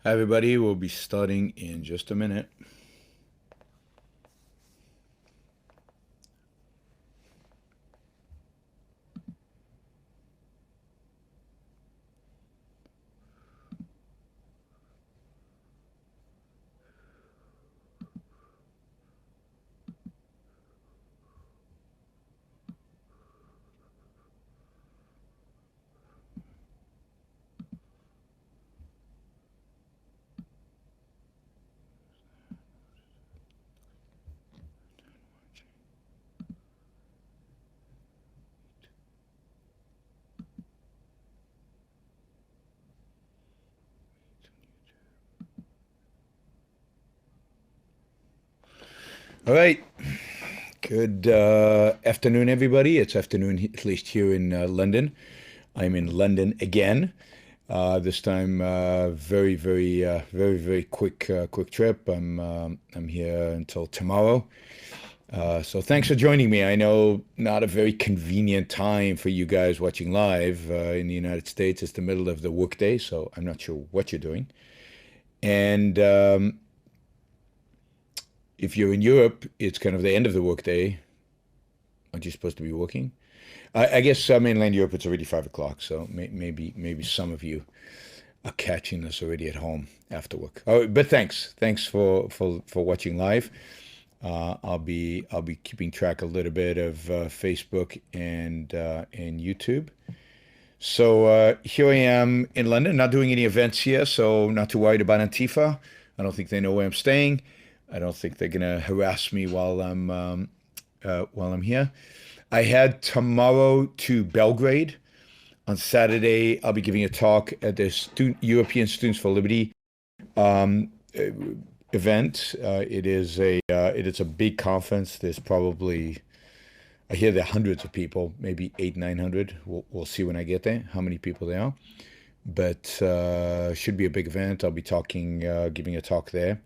Hi, everybody. We'll be starting in just a minute. All right. Good afternoon, everybody. It's afternoon, at least here in London. I'm in London again. This time, very quick trip. I'm here until tomorrow. So thanks for joining me. I know not a very convenient time for you guys watching live in the United States. It's the middle of the workday, so I'm not sure what you're doing. And if you're in Europe, it's kind of the end of the workday. Aren't you supposed to be working? I guess mainland Europe, it's already 5 o'clock, so maybe some of you are catching this already at home after work. Oh, but thanks for watching live. I'll be keeping track a little bit of Facebook and YouTube. So here I am in London, not doing any events here, so not too worried about Antifa. I don't think they know where I'm staying. I don't think they're gonna harass me while I'm here. I head tomorrow to Belgrade. On Saturday, I'll be giving a talk at the European Students for Liberty um, uh, event. It is a big conference. There's probably I hear there are hundreds of people, maybe 900. We'll see when I get there how many people there are. But should be a big event. I'll be giving a talk there.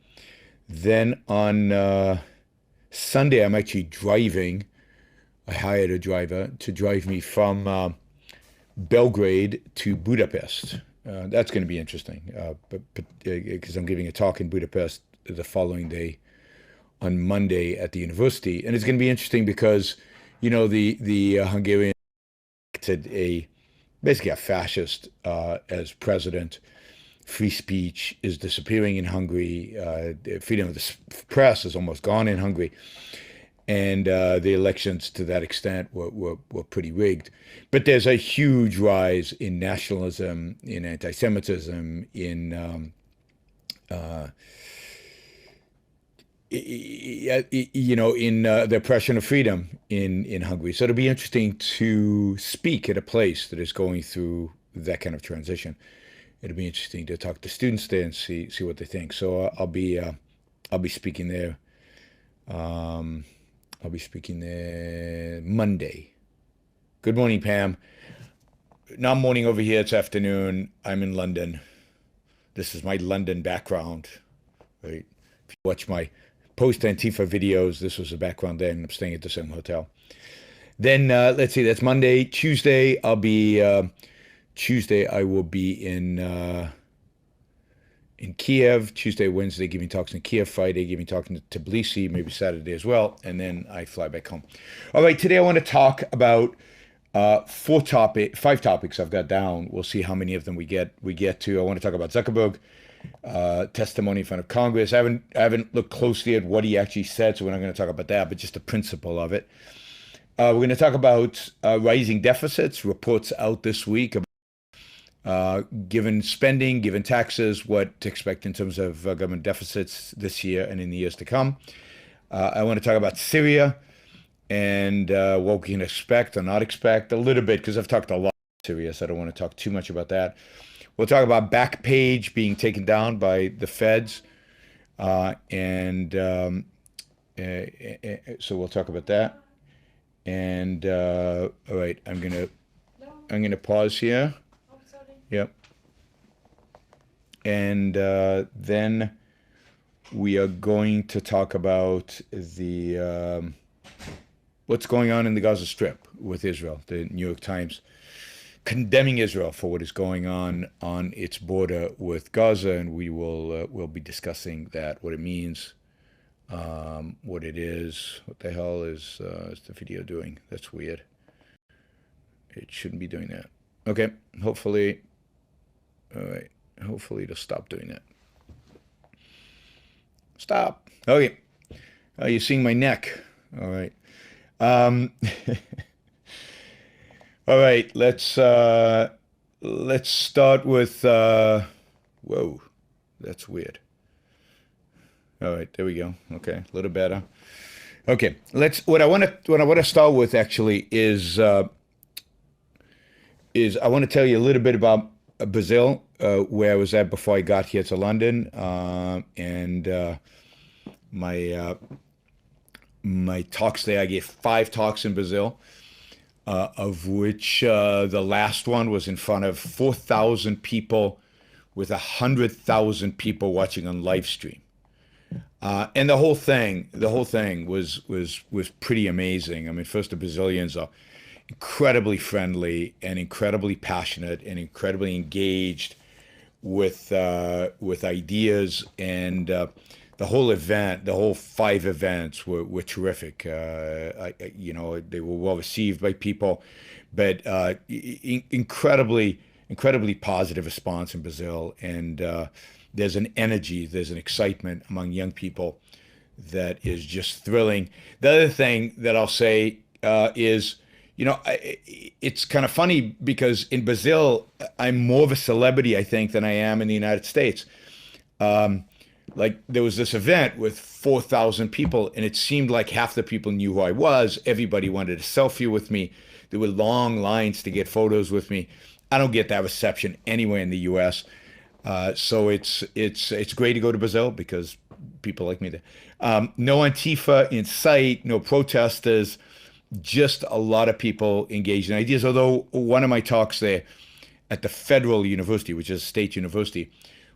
Then on Sunday, I'm actually driving. I hired a driver to drive me from Belgrade to Budapest. That's going to be interesting, but because I'm giving a talk in Budapest the following day on Monday at the university, and it's going to be interesting because, the Hungarian elected a basically a fascist as president. Free speech is disappearing in Hungary. Freedom of the press is almost gone in Hungary. And the elections to that extent were pretty rigged. But there's a huge rise in nationalism, in anti-Semitism, in the oppression of freedom in Hungary. So it'll be interesting to speak at a place that is going through that transition. It'll be interesting to talk to students there and see what they think. So I'll be speaking there. Um, I'll be speaking there Monday. Good morning, Pam. Not morning over here. It's afternoon. I'm in London. This is my London background, right? If you watch my post-Antifa videos, this was the background then. I'm staying at the same hotel. Then let's see, that's Monday. Tuesday I will be in Kiev. Tuesday, Wednesday, giving talks in Kiev. Friday, giving talks in Tbilisi. Maybe Saturday as well, and then I fly back home. All right, today I want to talk about five topics I've got down. We'll see how many of them we get to. I want to talk about Zuckerberg, testimony in front of Congress. I haven't looked closely at what he actually said, so we're not going to talk about that, but just the principle of it. We're going to talk about rising deficits. Reports out this week about given spending, given taxes, what to expect in terms of government deficits this year and in the years to come. I want to talk about Syria and what we can expect or not expect a little bit because I've talked a lot about Syria, so I don't want to talk too much about that. We'll talk about Backpage being taken down by the feds, and so we'll talk about that. And all right, I'm gonna pause here. Yep. And then we are going to talk about the what's going on in the Gaza Strip with Israel. The New York Times condemning Israel for what is going on its border with Gaza, and we'll be discussing that, what it means, what it is. What the hell is the video doing? That's weird. It shouldn't be doing that. Okay, hopefully, all right. Hopefully it'll stop doing that. Stop. Okay. You're seeing my neck. All right. Um, all right. Let's start with. Whoa, that's weird. All right, there we go. Okay, a little better. Okay, let's. What I want to start with actually is I want to tell you a little bit about Brazil, where I was at before I got here to London, and my my talks there. I gave 5 talks in Brazil, of which the last one was in front of 4,000 people, with 100,000 people watching on live stream. And the whole thing was pretty amazing. I mean, first, the Brazilians are incredibly friendly and incredibly passionate and incredibly engaged with ideas, and the whole event, the whole 5 events were terrific. They were well received by people, but incredibly positive response in Brazil, and there's an energy, there's an excitement among young people that is just thrilling. The other thing that I'll say is, it's kind of funny because in Brazil, I'm more of a celebrity, I think, than I am in the United States. Like there was this event with 4,000 people, and it seemed like half the people knew who I was. Everybody wanted a selfie with me. There were long lines to get photos with me. I don't get that reception anywhere in the U.S. So it's great to go to Brazil because people like me there. No Antifa in sight, no protesters, just a lot of people engaged in ideas. Although one of my talks there at the Federal University, which is a state university,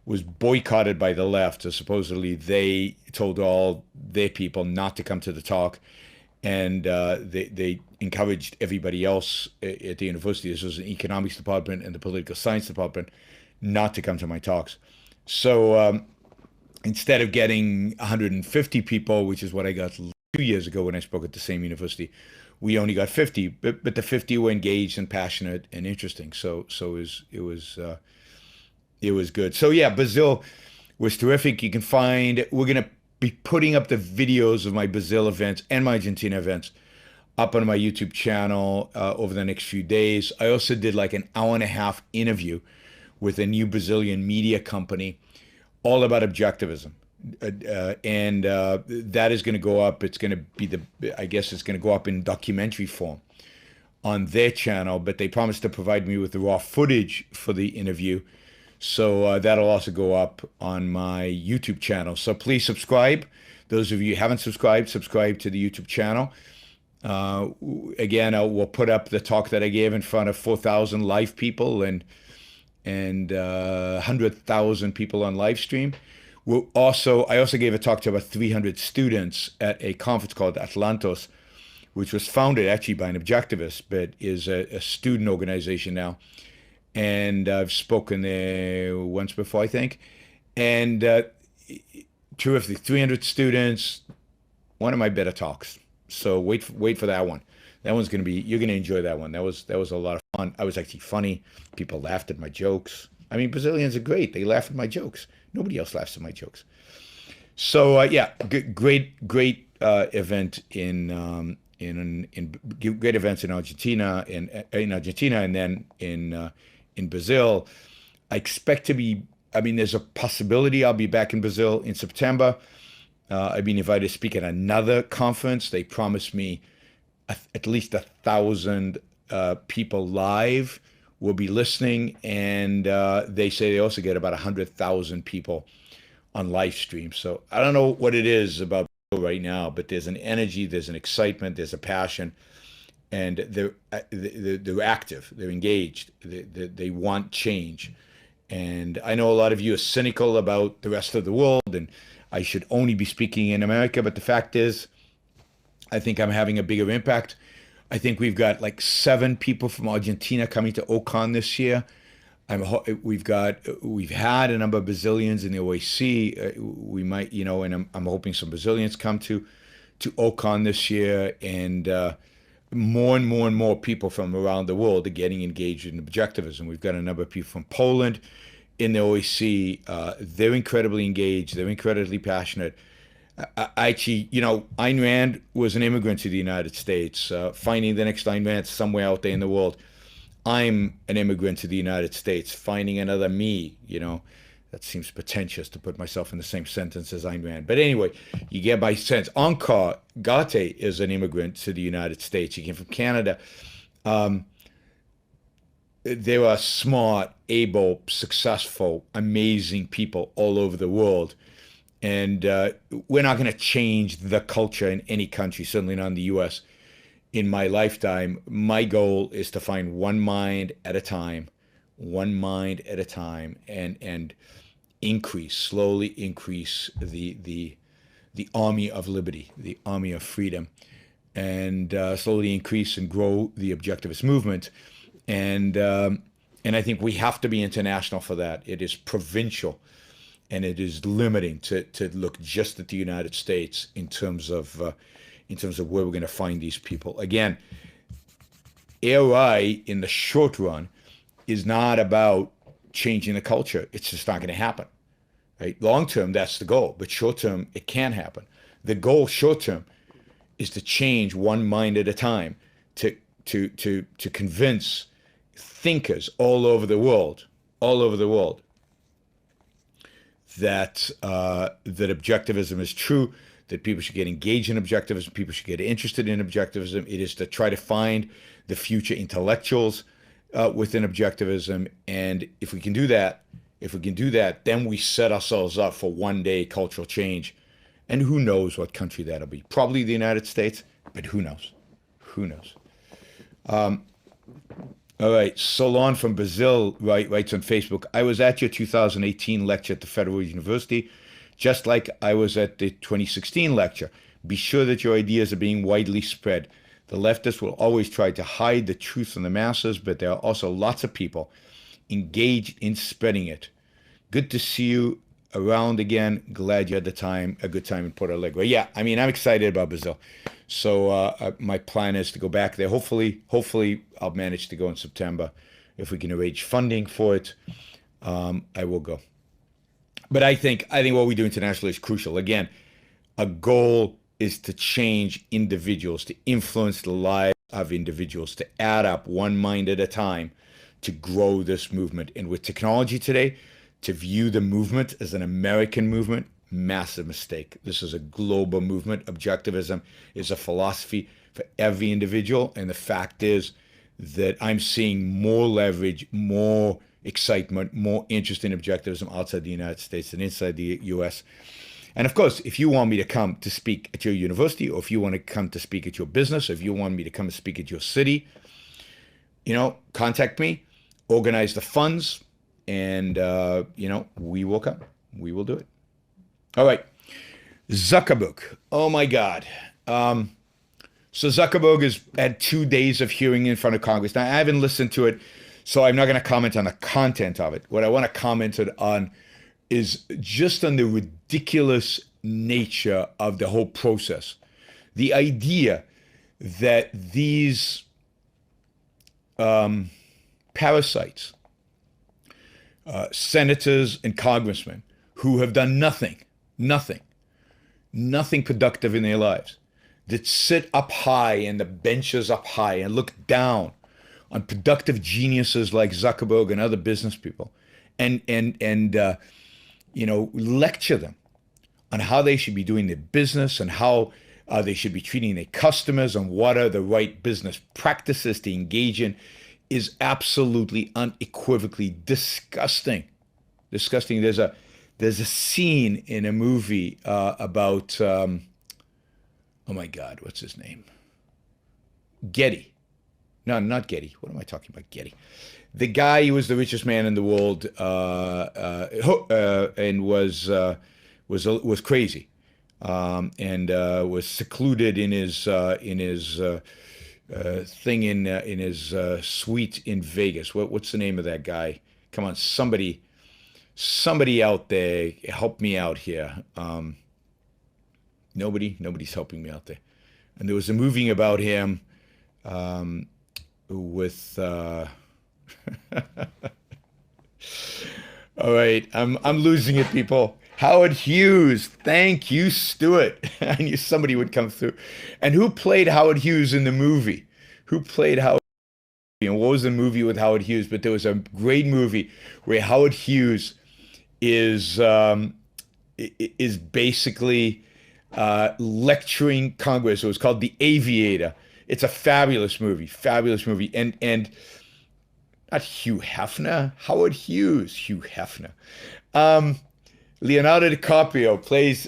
was boycotted by the left. So supposedly they told all their people not to come to the talk, and they encouraged everybody else at the university. This was an economics department and the political science department not to come to my talks. So instead of getting 150 people, which is what I got 2 years ago when I spoke at the same university, we only got 50. But the 50 were engaged and passionate and interesting. So it was good. So yeah, Brazil was terrific. We're gonna be putting up the videos of my Brazil events and my Argentina events up on my YouTube channel over the next few days. I also did like an hour-and-a-half interview with a new Brazilian media company, all about objectivism. And that is going to go up. It's going to be I guess it's going to go up in documentary form on their channel, but they promised to provide me with the raw footage for the interview. So that'll also go up on my YouTube channel. So please subscribe. Those of you who haven't subscribed, subscribe to the YouTube channel. Again, we'll put up the talk that I gave in front of 4,000 live people and 100,000 people on live stream. I also gave a talk to about 300 students at a conference called Atlantos, which was founded actually by an objectivist, but is a student organization now. And I've spoken there once before, I think. And terrific, 300 students, one of my better talks. So wait for that one. That one's gonna be, you're gonna enjoy that one. That was a lot of fun. I was actually funny. People laughed at my jokes. I mean, Brazilians are great. They laugh at my jokes. Nobody else laughs at my jokes. So yeah, great event in great events in Argentina, and then in Brazil. I expect to be. I mean, there's a possibility I'll be back in Brazil in September. I've been invited to speak at another conference. They promised me at least 1,000 people live will be listening, and they say they also get about 100,000 people on live stream. So I don't know what it is about right now, but there's an energy, there's an excitement, there's a passion, and they're active, they're engaged, they want change. And I know a lot of you are cynical about the rest of the world, and I should only be speaking in America, but the fact is, I think I'm having a bigger impact. I think we've got like 7 people from Argentina coming to Ocon this year. We've had a number of Brazilians in the OAC. We might, and I'm hoping some Brazilians come to Ocon this year, and more and more and more people from around the world are getting engaged in objectivism. We've got a number of people from Poland in the OAC. They're incredibly engaged. They're incredibly passionate. Actually, Ayn Rand was an immigrant to the United States, finding the next Ayn Rand somewhere out there in the world. I'm an immigrant to the United States, finding another me. That seems pretentious to put myself in the same sentence as Ayn Rand. But anyway, you get my sense. Ankar Gate is an immigrant to the United States. He came from Canada. There are smart, able, successful, amazing people all over the world. And we're not going to change the culture in any country, certainly not in the U.S. In my lifetime. My goal is to find one mind at a time, and slowly increase the army of liberty, the army of freedom, and slowly increase and grow the objectivist movement. And I think we have to be international for that. It is provincial. And it is limiting to look just at the United States in terms of where we're going to find these people. Again, AI in the short run is not about changing the culture. It's just not going to happen. Right? Long term, that's the goal, but short term, it can happen. The goal short term is to change one mind at a time, to convince thinkers all over the world, that objectivism is true, that people should get engaged in objectivism, people should get interested in objectivism. It is to try to find the future intellectuals within objectivism. And if we can do that, then we set ourselves up for one day cultural change. And who knows what country that'll be? Probably the United States, but who knows? Who knows? All right, Solon from Brazil writes on Facebook, I was at your 2018 lecture at the Federal University, just like I was at the 2016 lecture. Be sure that your ideas are being widely spread. The leftists will always try to hide the truth from the masses, but there are also lots of people engaged in spreading it. Good to see you around again. Glad you had a good time in Porto Alegre. Yeah, I'm excited about Brazil. So my plan is to go back there. Hopefully I'll manage to go in September. If we can arrange funding for it, I will go. But I think what we do internationally is crucial. Again, a goal is to change individuals, to influence the lives of individuals, to add up one mind at a time to grow this movement. And with technology today, to view the movement as an American movement, massive mistake. This is a global movement. Objectivism is a philosophy for every individual. And the fact is that I'm seeing more leverage, more excitement, more interest in objectivism outside the United States than inside the US. And of course, if you want me to come to speak at your university, or if you want to come to speak at your business, or if you want me to come to speak at your city, contact me, organize the funds, and, we will come. We will do it. All right. Zuckerberg. Oh, my God. So Zuckerberg has had 2 days of hearing in front of Congress. Now, I haven't listened to it, so I'm not going to comment on the content of it. What I want to comment on is just on the ridiculous nature of the whole process. The idea that these parasites, senators and congressmen who have done nothing productive in their lives, that sit up high in the benches up high and look down on productive geniuses like Zuckerberg and other business people, and lecture them on how they should be doing their business and how they should be treating their customers and what are the right business practices to engage in, is absolutely unequivocally disgusting. Disgusting. There's a scene in a movie about oh my God, what's his name? Getty. No, not Getty. What am I talking about? Getty. The guy who was the richest man in the world and was crazy and was secluded in his thing in his suite in Vegas. What's the name of that guy? Come on, somebody out there, help me out here. Nobody's helping me out there. And there was a movie about him with. All right, I'm losing it, people. Howard Hughes. Thank you, Stuart. I knew somebody would come through. And who played Howard Hughes in the movie? Who played Howard? And what was the movie with Howard Hughes? But there was a great movie where Howard Hughes is is basically lecturing Congress. It was called The Aviator. It's a fabulous movie, and not Hugh Hefner, Howard Hughes, Hugh Hefner. Leonardo DiCaprio plays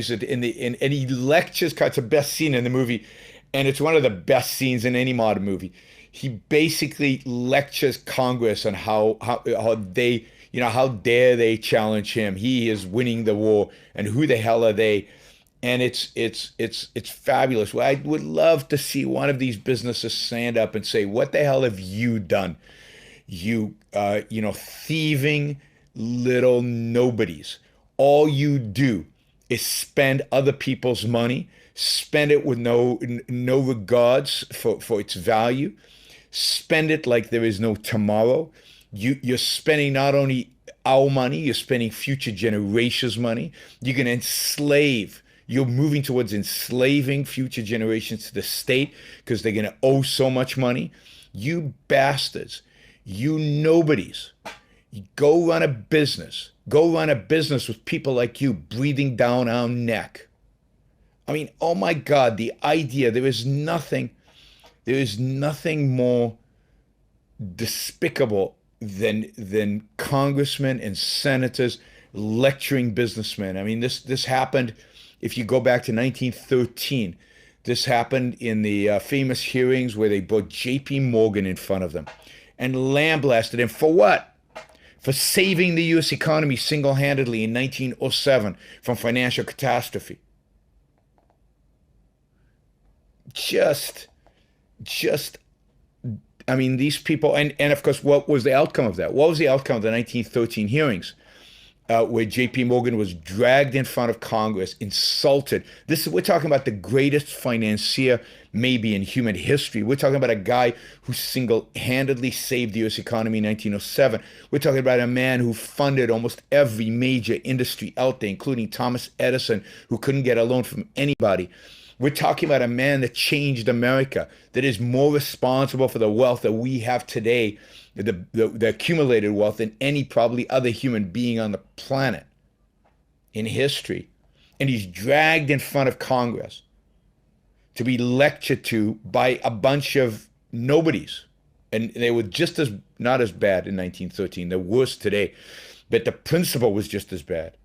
it and he lectures. It's the best scene in the movie, and it's one of the best scenes in any modern movie. He basically lectures Congress on how they, how dare they challenge him. He is winning the war, and who the hell are they? And it's fabulous. Well, I would love to see one of these businesses stand up and say, "What the hell have you done? Thieving little nobodies. All you do is spend other people's money, spend it with no regards for its value, spend it like there is no tomorrow. You're spending not only our money, you're spending future generations' money. You're going to enslave. You're moving towards enslaving future generations to the state because they're going to owe so much money. You bastards, you nobodies, you go run a business. Go run a business with people like you breathing down our neck. I mean, oh my God, the idea, there is nothing more despicable than congressmen and senators lecturing businessmen. I mean, this happened, if you go back to 1913, this happened in the famous hearings where they brought J.P. Morgan in front of them and lambasted him for what? For saving the U.S. economy single-handedly in 1907 from financial catastrophe. I mean, these people, and of course, what was the outcome of that? What was the outcome of the 1913 hearings? Where J.P. Morgan was dragged in front of Congress, insulted. We're talking about the greatest financier maybe in human history. We're talking about a guy who single-handedly saved the U.S. economy in 1907. We're talking about a man who funded almost every major industry out there, including Thomas Edison, who couldn't get a loan from anybody. We're talking about a man that changed America, that is more responsible for the wealth that we have today, the accumulated wealth, than any probably other human being on the planet in history. And he's dragged in front of Congress to be lectured to by a bunch of nobodies. And they were just as, not as bad in 1913, they're worse today, but the principle was just as bad.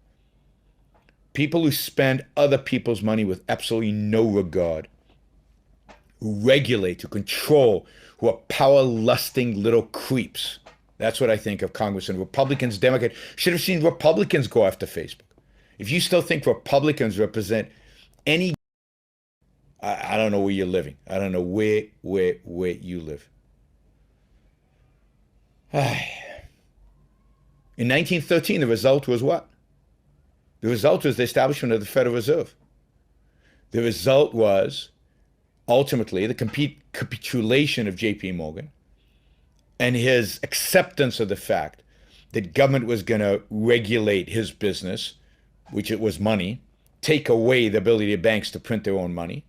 People who spend other people's money with absolutely no regard, who regulate, who control, who are power-lusting little creeps. That's what I think of Congress. And Republicans, Democrats, should have seen Republicans go after Facebook. If you still think Republicans represent any, I don't know where you're living. I don't know where you live. In 1913, the result was what? The result was the establishment of the Federal Reserve. The result was ultimately the capitulation of J.P. Morgan and his acceptance of the fact that government was going to regulate his business, which it was money, take away the ability of banks to print their own money.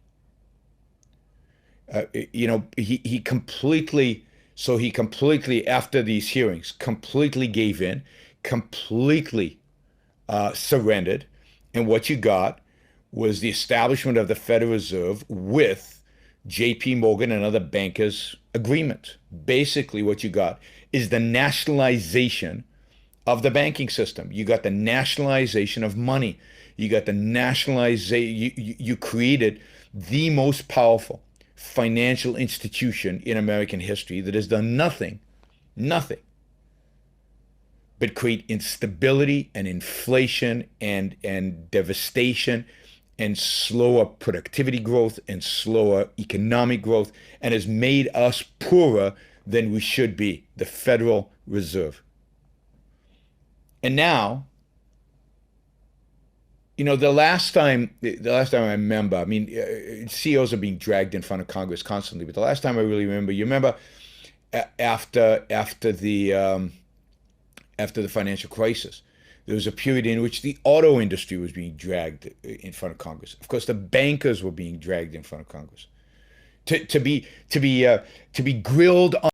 He completely, after these hearings, completely gave in, completely surrendered, and what you got was the establishment of the Federal Reserve with J.P. Morgan and other bankers' agreement. Basically, what you got is the nationalization of the banking system. You got the nationalization of money. You got the nationalization. You created the most powerful financial institution in American history that has done nothing but create instability and inflation and devastation and slower productivity growth and slower economic growth and has made us poorer than we should be, the Federal Reserve. And now, the last time I remember, I mean, CEOs are being dragged in front of Congress constantly, but the last time I really remember, you remember after the financial crisis, there was a period in which the auto industry was being dragged in front of Congress. Of course, the bankers were being dragged in front of Congress to be grilled on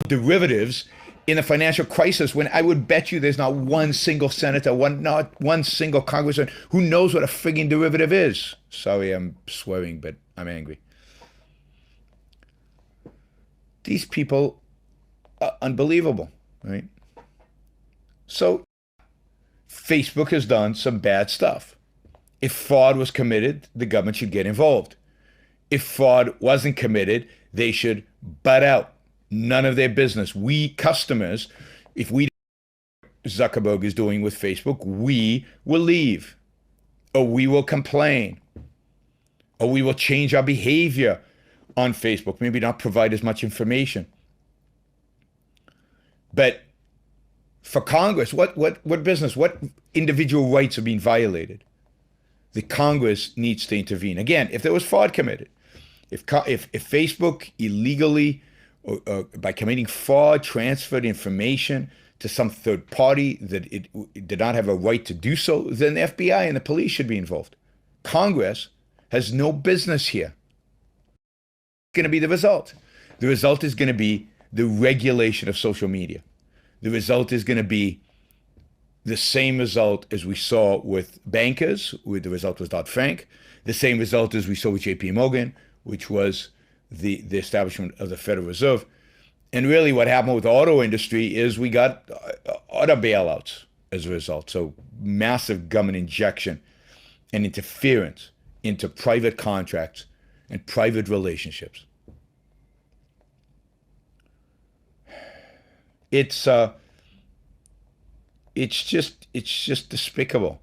derivatives in the financial crisis, when I would bet you there's not one single senator, not one single congressman who knows what a frigging derivative is. Sorry, I'm swearing, but I'm angry. These people are unbelievable, right? So Facebook has done some bad stuff. If fraud was committed, the government should get involved. If fraud wasn't committed, they should butt out. None of their business. We customers, if we Zuckerberg is doing with Facebook, we will leave, or we will complain, or we will change our behavior on Facebook, maybe not provide as much information. But for Congress, what business, what individual rights are being violated? The Congress needs to intervene. Again, if there was fraud committed, if Facebook illegally or by committing fraud transferred information to some third party that it did not have a right to do so, then the FBI and the police should be involved. Congress has no business here. It's going to be the result. The result is going to be the regulation of social media. The result is going to be the same result as we saw with bankers, where the result was Dodd-Frank, the same result as we saw with J.P. Morgan, which was the establishment of the Federal Reserve. And really what happened with the auto industry is we got auto bailouts as a result. So massive government injection and interference into private contracts and private relationships. It's just despicable.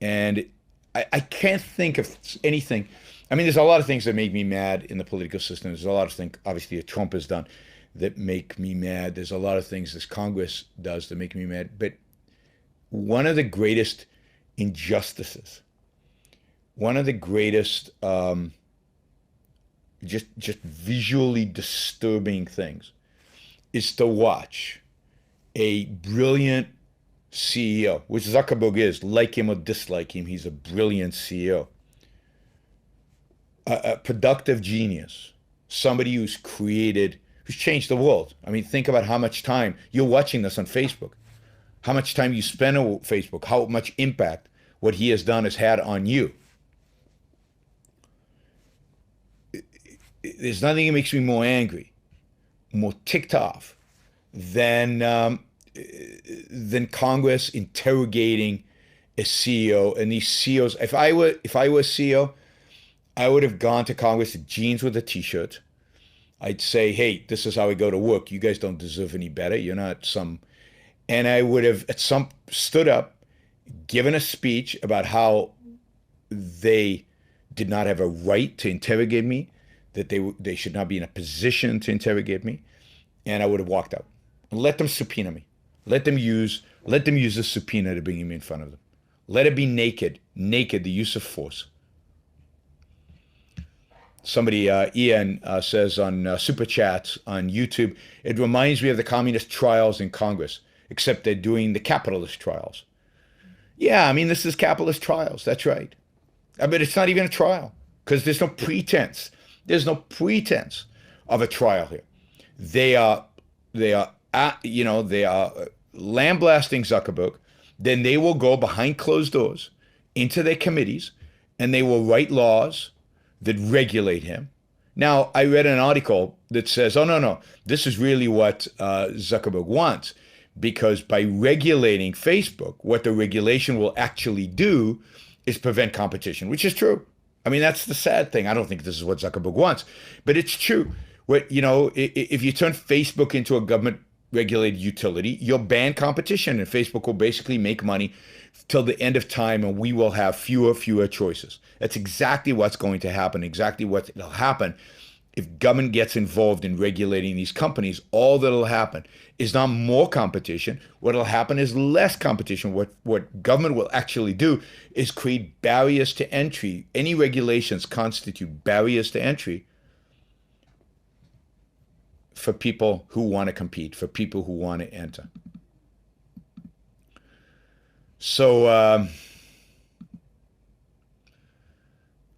And I can't think of anything. I mean, there's a lot of things that make me mad in the political system. There's a lot of things, obviously, that Trump has done that make me mad. There's a lot of things this Congress does that make me mad. But one of the greatest injustices, one of the greatest just visually disturbing things is to watch a brilliant CEO, which Zuckerberg is, like him or dislike him, he's a brilliant CEO. A productive genius, somebody who's changed the world. I mean, think about how much time you're watching this on Facebook, how much time you spend on Facebook, how much impact what he has done has had on you. There's nothing that makes me more angry, more ticked off than Congress interrogating a CEO. And these CEOs, if I were a CEO, I would have gone to Congress in jeans with a t-shirt. I'd say, hey, this is how I go to work. You guys don't deserve any better. You're not some. And I would have stood up, given a speech about how they did not have a right to interrogate me, that they should not be in a position to interrogate me. And I would have walked out and let them subpoena me. Let them use a subpoena to bring me in front of them. Let it be naked, the use of force. Somebody, Ian, says on Super Chats on YouTube, it reminds me of the communist trials in Congress, except they're doing the capitalist trials. Yeah, I mean, this is capitalist trials. That's right. But it's not even a trial because there's no pretense. There's no pretense of a trial here. They are lambasting Zuckerberg. Then they will go behind closed doors into their committees and they will write laws that regulate him. Now, I read an article that says, oh, no, this is really what Zuckerberg wants, because by regulating Facebook, what the regulation will actually do is prevent competition, which is true. I mean, that's the sad thing. I don't think this is what Zuckerberg wants, but it's true. If you turn Facebook into a government regulated utility, you'll ban competition, and Facebook will basically make money till the end of time, and we will have fewer choices. That's exactly what's going to happen, exactly what will happen. If government gets involved in regulating these companies, all that'll happen is not more competition. What'll happen is less competition. What government will actually do is create barriers to entry. Any regulations constitute barriers to entry for people who want to compete, for people who want to enter. So,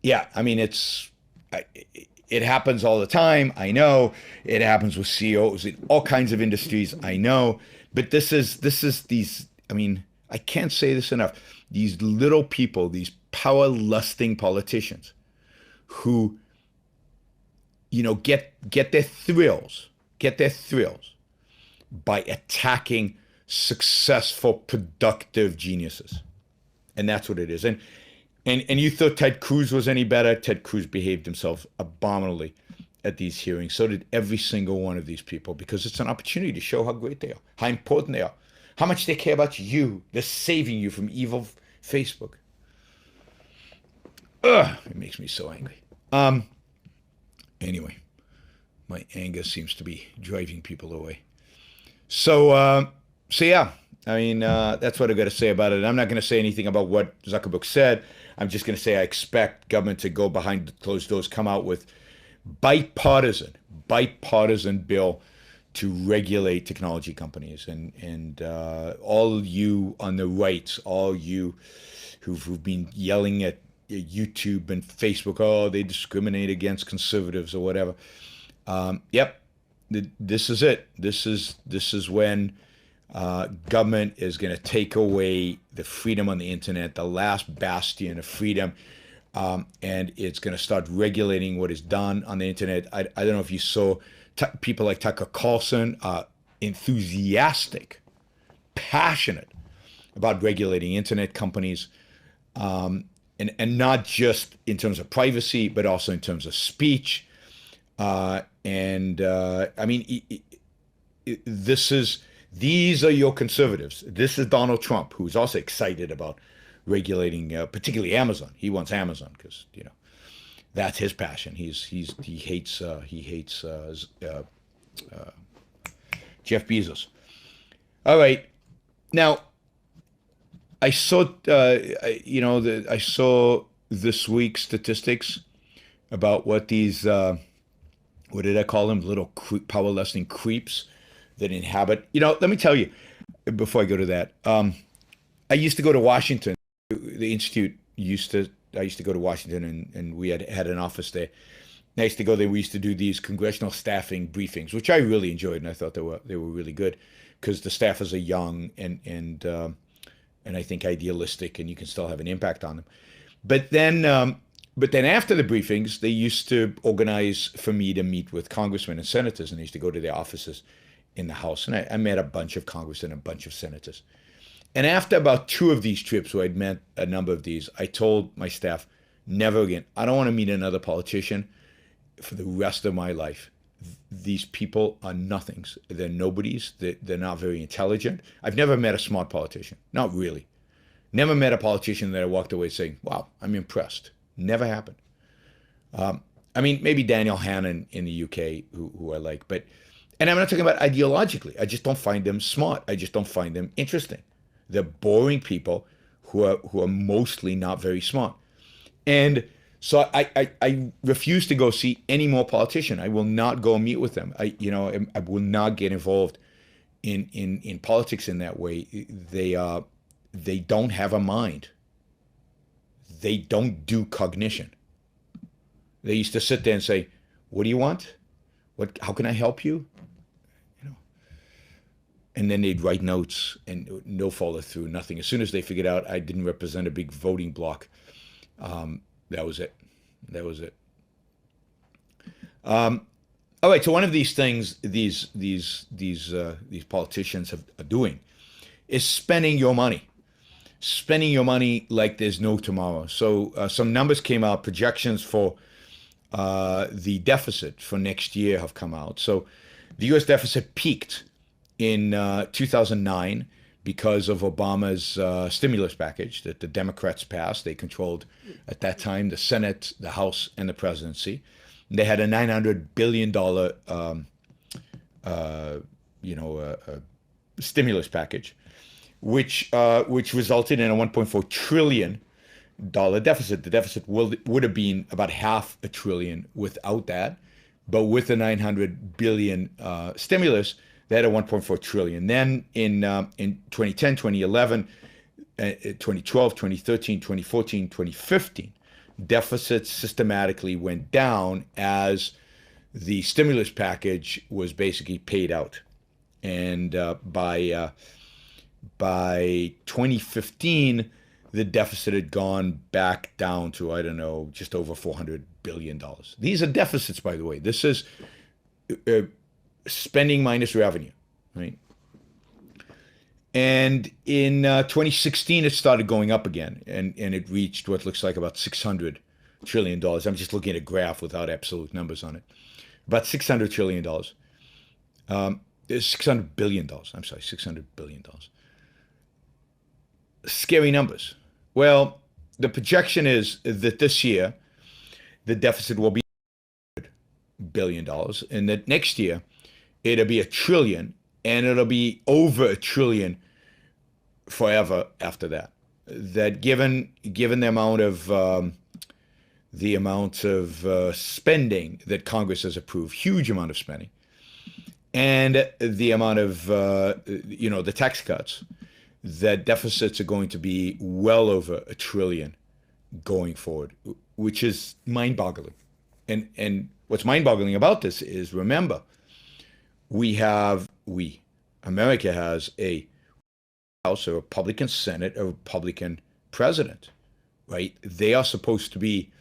yeah, I mean, it happens all the time. I know it happens with CEOs in all kinds of industries. I know, but this is these. I mean, I can't say this enough. These little people, these power-lusting politicians, who, get their thrills, by attacking successful, productive geniuses, and that's what it is. And you thought Ted Cruz was any better? Ted Cruz behaved himself abominably at these hearings. So did every single one of these people, because it's an opportunity to show how great they are, how important they are, how much they care about you. They're saving you from evil Facebook. Ugh, it makes me so angry. Anyway, my anger seems to be driving people away. So yeah, I mean, that's what I got to say about it. I'm not going to say anything about what Zuckerberg said. I'm just going to say I expect government to go behind closed doors, come out with bipartisan bill to regulate technology companies, and all you on the right, all you who've been yelling at YouTube and Facebook, oh, they discriminate against conservatives or whatever. Yep, this is it. This is when government is going to take away the freedom on the internet, the last bastion of freedom, and it's going to start regulating what is done on the internet. I don't know if you saw people like Tucker Carlson, enthusiastic, passionate about regulating internet companies, and not just in terms of privacy, but also in terms of speech. I mean, these are your conservatives. This is Donald Trump, who's also excited about regulating, particularly Amazon. He wants Amazon because that's his passion. He hates Jeff Bezos. All right, now I saw I saw this week's statistics about what these what did I call them, little power lusting creeps that inhabit. Let me tell you, before I go to that, I used to go to Washington. The Institute I used to go to Washington, and we had an office there. And I used to go there. We used to do these congressional staffing briefings, which I really enjoyed, and I thought they were really good because the staffers are young and I think idealistic, and you can still have an impact on them. But then after the briefings, they used to organize for me to meet with congressmen and senators, and I used to go to their offices in the House, and I met a bunch of congressmen and a bunch of senators. And after about 2 of these trips, where I'd met a number of these, I told my staff, never again. I don't want to meet another politician for the rest of my life. These people are nothings. They're nobodies. They're not very intelligent. I've never met a smart politician. Not really. Never met a politician that I walked away saying, wow, I'm impressed. Never happened. I mean, maybe Daniel Hannan in the UK, who I like, and I'm not talking about ideologically. I just don't find them smart. I just don't find them interesting. They're boring people who are mostly not very smart. And so I refuse to go see any more politician. I will not go meet with them. I will not get involved in politics in that way. They don't have a mind. They don't do cognition. They used to sit there and say, what do you want? How can I help you? And then they'd write notes and no follow through, nothing. As soon as they figured out I didn't represent a big voting bloc, that was it. All right. So one of these things these politicians are doing is spending your money like there's no tomorrow. So some numbers came out, projections for the deficit for next year have come out. So the U.S. deficit peaked in 2009 because of Obama's stimulus package that the Democrats passed. They controlled at that time the Senate, the House, and the presidency. They had a $900 billion stimulus package, which resulted in a $1.4 trillion deficit. The deficit would have been about half a trillion without that, but with the 900 billion stimulus, they had a 1.4 trillion. Then in 2010, 2011, 2012, 2013, 2014, 2015, deficits systematically went down as the stimulus package was basically paid out. And by 2015, the deficit had gone back down to, I don't know, just over $400 billion. These are deficits, by the way. This is spending minus revenue, right? And in 2016, it started going up again, and it reached what looks like about $600 trillion. I'm just looking at a graph without absolute numbers on it. About $600 trillion. $600 billion. I'm sorry, $600 billion. Scary numbers. Well, the projection is that this year the deficit will be $100 billion, and that next year it'll be $1 trillion, and it'll be over $1 trillion forever after that. That given the amount of spending that Congress has approved, huge amount of spending, and the amount of the tax cuts, that deficits are going to be well over $1 trillion going forward, which is mind-boggling. And what's mind-boggling about this is, remember, America has a House, a Republican Senate, a Republican president, right? They are supposed to be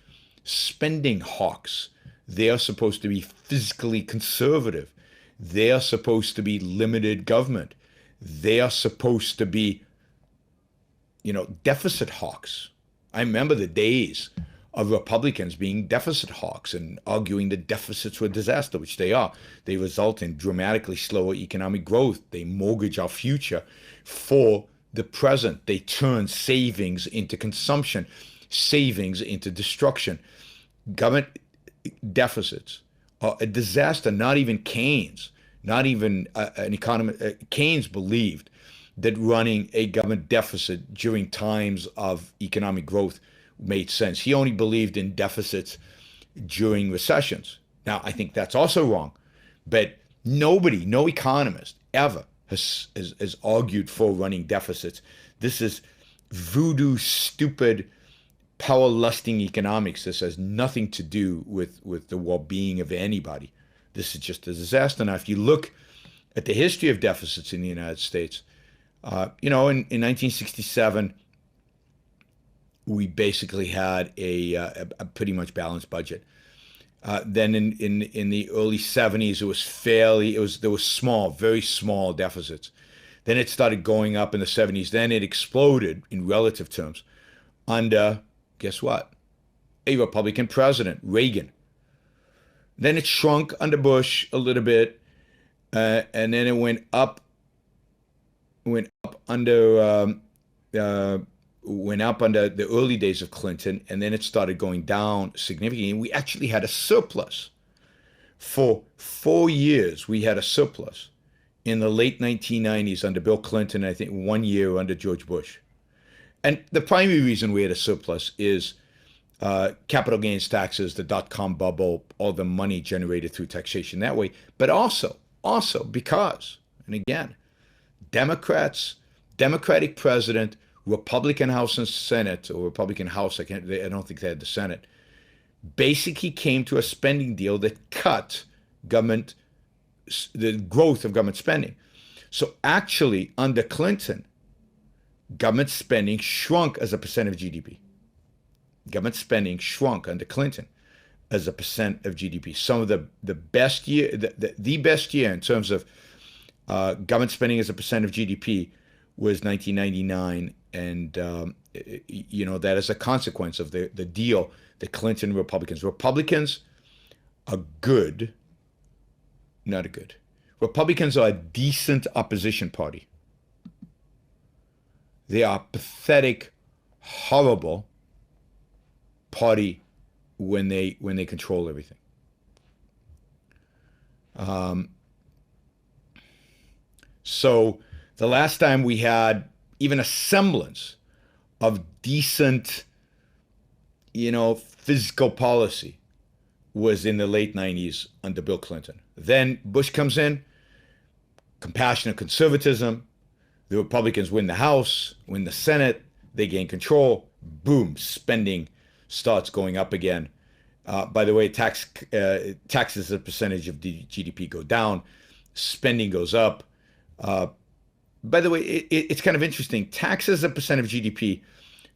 spending hawks. They are supposed to be fiscally conservative. They are supposed to be limited government. They are supposed to be, deficit hawks. I remember the days of Republicans being deficit hawks and arguing that deficits were a disaster, which they are. They result in dramatically slower economic growth. They mortgage our future for the present. They turn savings into consumption, savings into destruction. Government deficits are a disaster. Not even Keynes, not even an economist, Keynes believed that running a government deficit during times of economic growth made sense. He only believed in deficits during recessions. Now, I think that's also wrong, but nobody, no economist ever has argued for running deficits. This is voodoo, stupid, power-lusting economics. This has nothing to do with the well-being of anybody. This is just a disaster. Now, if you look at the history of deficits in the United States, in 1967, we basically had a pretty much balanced budget. Then in the early 70s, there was small, very small deficits. Then it started going up in the 70s. Then it exploded in relative terms under, guess what? A Republican president, Reagan. Then it shrunk under Bush a little bit, and then it went up under the early days of Clinton, and then it started going down significantly. And we actually had a surplus for 4 years. We had a surplus in the late 1990s under Bill Clinton, and I think 1 year under George Bush. And the primary reason we had a surplus is capital gains taxes, the dot-com bubble, all the money generated through taxation that way, but also because, and again, Democratic president, Republican House and Senate, or Republican House, I don't think they had the Senate, basically came to a spending deal that cut the growth of government spending. So actually, under Clinton, government spending shrunk as a percent of GDP. Government spending shrunk under Clinton as a percent of GDP. Some of the best year, the best year in terms of government spending as a percent of GDP was 1999, and that is a consequence of the deal that Clinton Republicans are good, not good. Republicans are a decent opposition party. They are a pathetic, horrible party when they control everything. So the last time we had even a semblance of decent, physical policy was in the late 90s under Bill Clinton. Then Bush comes in, compassionate conservatism. The Republicans win the House, win the Senate, they gain control. Boom, spending starts going up again. By the way, taxes as a percentage of GDP go down, spending goes up. By the way, it's kind of interesting. Taxes as a percent of GDP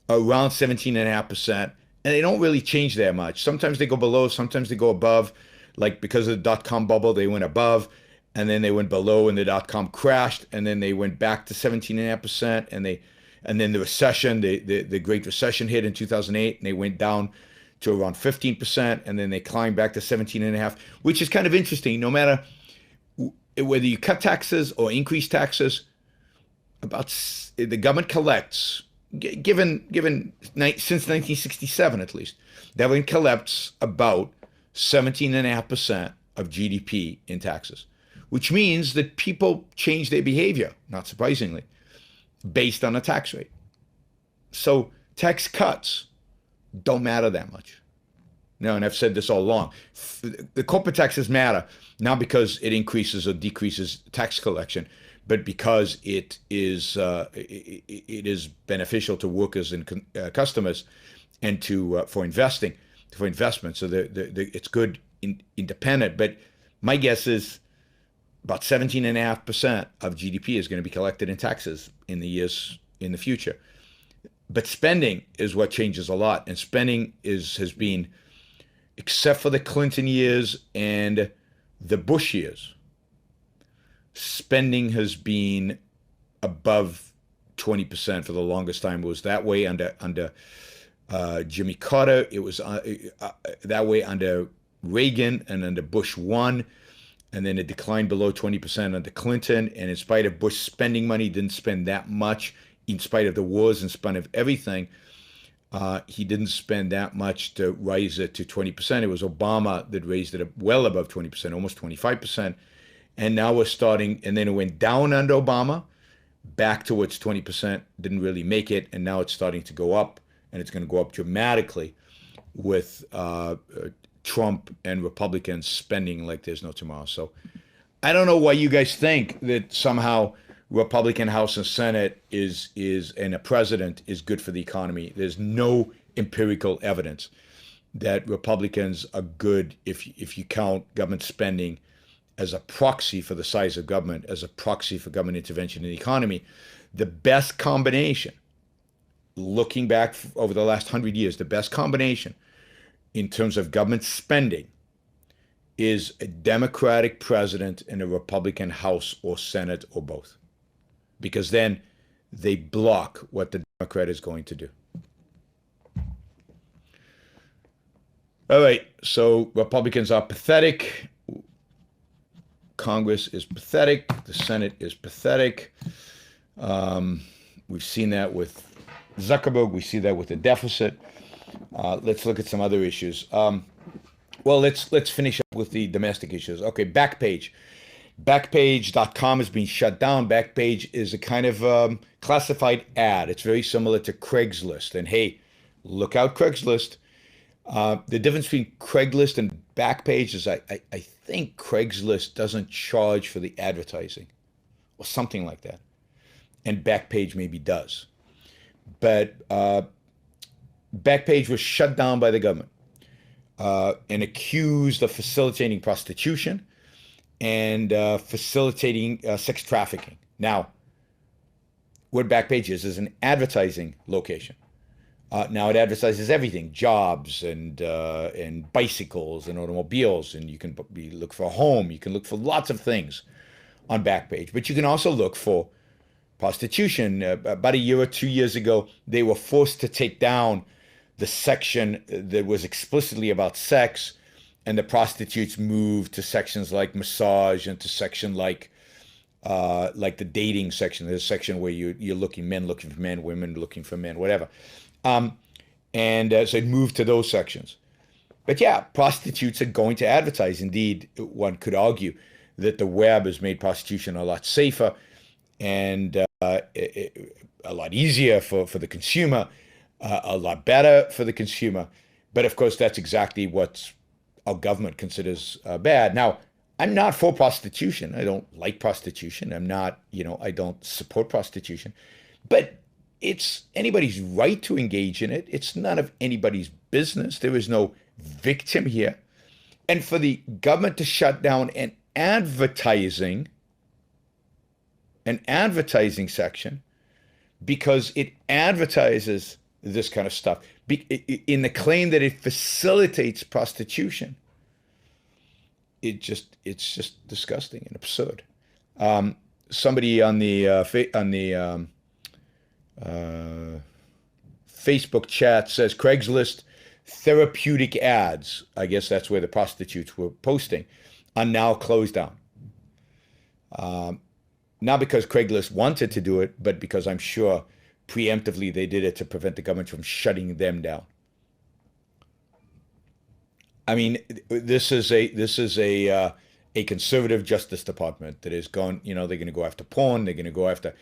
are around 17.5%, and they don't really change that much. Sometimes they go below, sometimes they go above. Like because of the dot-com bubble, they went above, and then they went below, and the dot-com crashed, and then they went back to 17.5%, and then the recession, the Great Recession hit in 2008, and they went down to around 15%, and then they climbed back to 17.5%, which is kind of interesting. No matter whether you cut taxes or increase taxes, the government collects, given since 1967 at least, the government collects about 17.5% of GDP in taxes, which means that people change their behavior, not surprisingly, based on a tax rate. So tax cuts don't matter that much. No, and I've said this all along. The corporate taxes matter, not because it increases or decreases tax collection, but because it is beneficial to workers and customers, and for investment. So it's good independent. But my guess is about 17.5% of GDP is going to be collected in taxes in the years in the future. But spending is what changes a lot, and spending has been, except for the Clinton years and the Bush years, spending has been above 20% for the longest time. It was that way under Jimmy Carter. It was that way under Reagan and under Bush 1. And then it declined below 20% under Clinton. And in spite of Bush spending money, didn't spend that much. In spite of the wars, in spite of everything, he didn't spend that much to raise it to 20%. It was Obama that raised it well above 20%, almost 25%. And now we're starting, and then it went down under Obama, back towards 20%, didn't really make it, and now it's starting to go up, and it's going to go up dramatically with Trump and Republicans spending like there's no tomorrow. So I don't know why you guys think that somehow Republican House and Senate and a president is good for the economy. There's no empirical evidence that Republicans are good if you count government spending as a proxy for the size of government, as a proxy for government intervention in the economy. The best combination, looking back over the last 100 years, the best combination in terms of government spending is a Democratic president and a Republican House or Senate or both. Because then they block what the Democrat is going to do. All right, so Republicans are pathetic. Congress is pathetic. The Senate is pathetic. We've seen that with Zuckerberg. We see that with the deficit. Let's look at some other issues. Well, let's finish up with the domestic issues. Okay, Backpage. Backpage.com has been shut down. Backpage is a kind of classified ad. It's very similar to Craigslist. And hey, look out Craigslist. The difference between Craigslist and Backpage is I think Craigslist doesn't charge for the advertising or something like that. And Backpage maybe does. But Backpage was shut down by the government and accused of facilitating prostitution and facilitating sex trafficking. Now, what Backpage is an advertising location. Now it advertises everything: jobs and bicycles and automobiles, and you can look for a home. You can look for lots of things on Backpage, but you can also look for prostitution. About a year or 2 years ago, they were forced to take down the section that was explicitly about sex and the prostitutes move to sections like massage and to section like the dating section. There's a section where you're looking men looking for men, women looking for men, whatever. Um, and so it moved to those sections. But yeah, prostitutes are going to advertise. Indeed, one could argue that the web has made prostitution a lot safer and a lot easier for the consumer, a lot better for the consumer. But of course, that's exactly what our government considers bad. Now, I'm not for prostitution. I don't like prostitution. I'm not, I don't support prostitution. But it's anybody's right to engage in it. It's none of anybody's business. There is no victim here. And for the government to shut down an advertising section because it advertises this kind of stuff in the claim that it facilitates prostitution. It's just disgusting and absurd. Somebody on the Facebook chat says Craigslist therapeutic ads, I guess that's where the prostitutes were posting, are now closed down. Not because Craigslist wanted to do it, but because I'm sure preemptively they did it to prevent the government from shutting them down. I mean, this is a conservative Justice Department that is going, they're going to go after porn, they're going to go after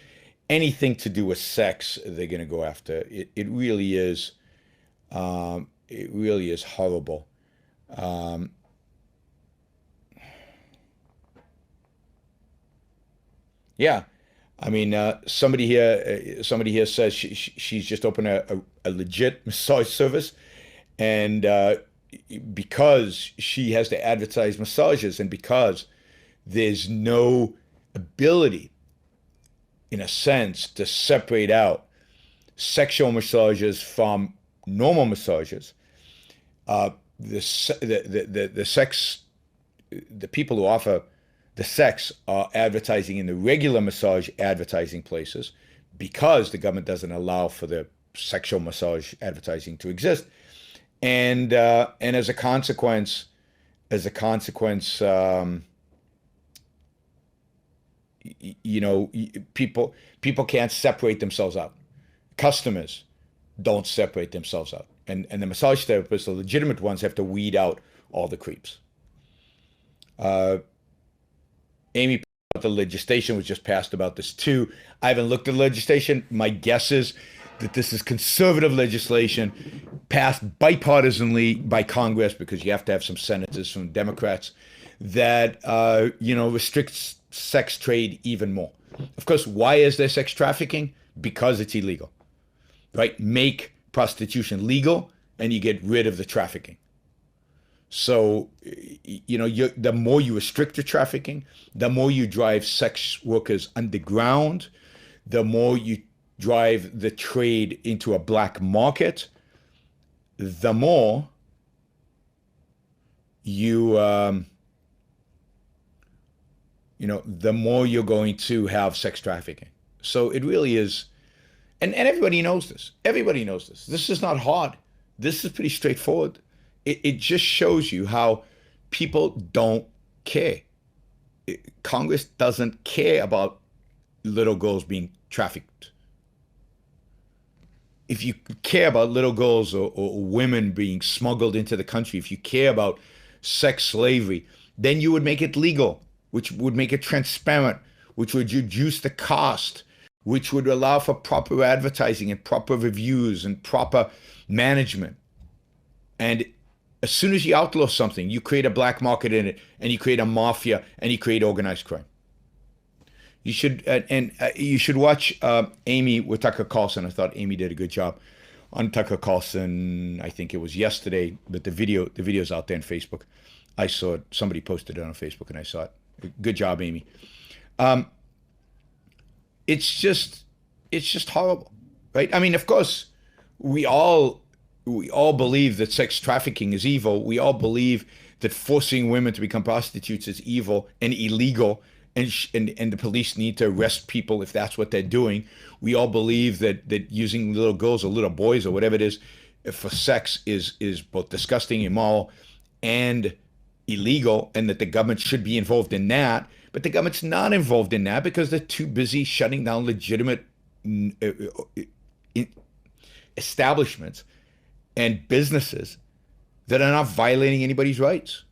anything to do with sex, they're going to go after. It really is horrible. Yeah, I mean, somebody here says she's just opened a legit massage service, and because she has to advertise massages, and because there's no ability, in a sense, to separate out sexual massages from normal massages, the people who offer the sex are advertising in the regular massage advertising places because the government doesn't allow for the sexual massage advertising to exist. And as a consequence, people can't separate themselves out. Customers don't separate themselves out, and the massage therapists, the legitimate ones, have to weed out all the creeps. Amy, the legislation was just passed about this too. I haven't looked at the legislation. My guess is that this is conservative legislation passed bipartisanly by Congress, because you have to have some senators from Democrats, that restricts sex trade even more. Of course, why is there sex trafficking? Because it's illegal, right? Make prostitution legal and you get rid of the trafficking. So, the more you restrict the trafficking, the more you drive sex workers underground, the more you drive the trade into a black market, the more the more you're going to have sex trafficking. So it really is, and everybody knows this. Everybody knows this. This is not hard. This is pretty straightforward. It just shows you how people don't care. Congress doesn't care about little girls being trafficked. If you care about little girls or women being smuggled into the country, if you care about sex slavery, then you would make it legal, which would make it transparent, which would reduce the cost, which would allow for proper advertising and proper reviews and proper management. And as soon as you outlaw something, you create a black market in it, and you create a mafia, and you create organized crime. You should you should watch Amy with Tucker Carlson. I thought Amy did a good job on Tucker Carlson. I think it was yesterday, but the video's out there on Facebook. I saw it. Somebody posted it on Facebook, and I saw it. Good job, Amy. It's just horrible, right? I mean, of course, we all believe that sex trafficking is evil. We all believe that forcing women to become prostitutes is evil and illegal, and the police need to arrest people if that's what they're doing. We all believe that using little girls or little boys or whatever it is for sex is both disgusting, immoral, and illegal and that the government should be involved in that. But the government's not involved in that because they're too busy shutting down legitimate establishments and businesses that are not violating anybody's rights.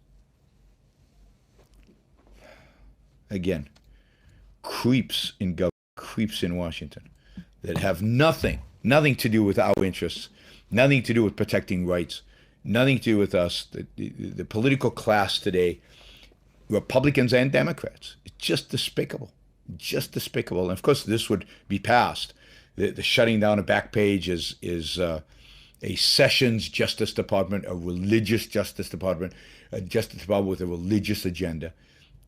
Again, creeps in government, creeps in Washington that have nothing to do with our interests, nothing to do with protecting rights, nothing to do with us. The political class today, Republicans and Democrats, it's just despicable, just despicable. And of course, this would be passed. The shutting down of Backpage is a Sessions Justice Department, a religious Justice Department, a Justice Department with a religious agenda,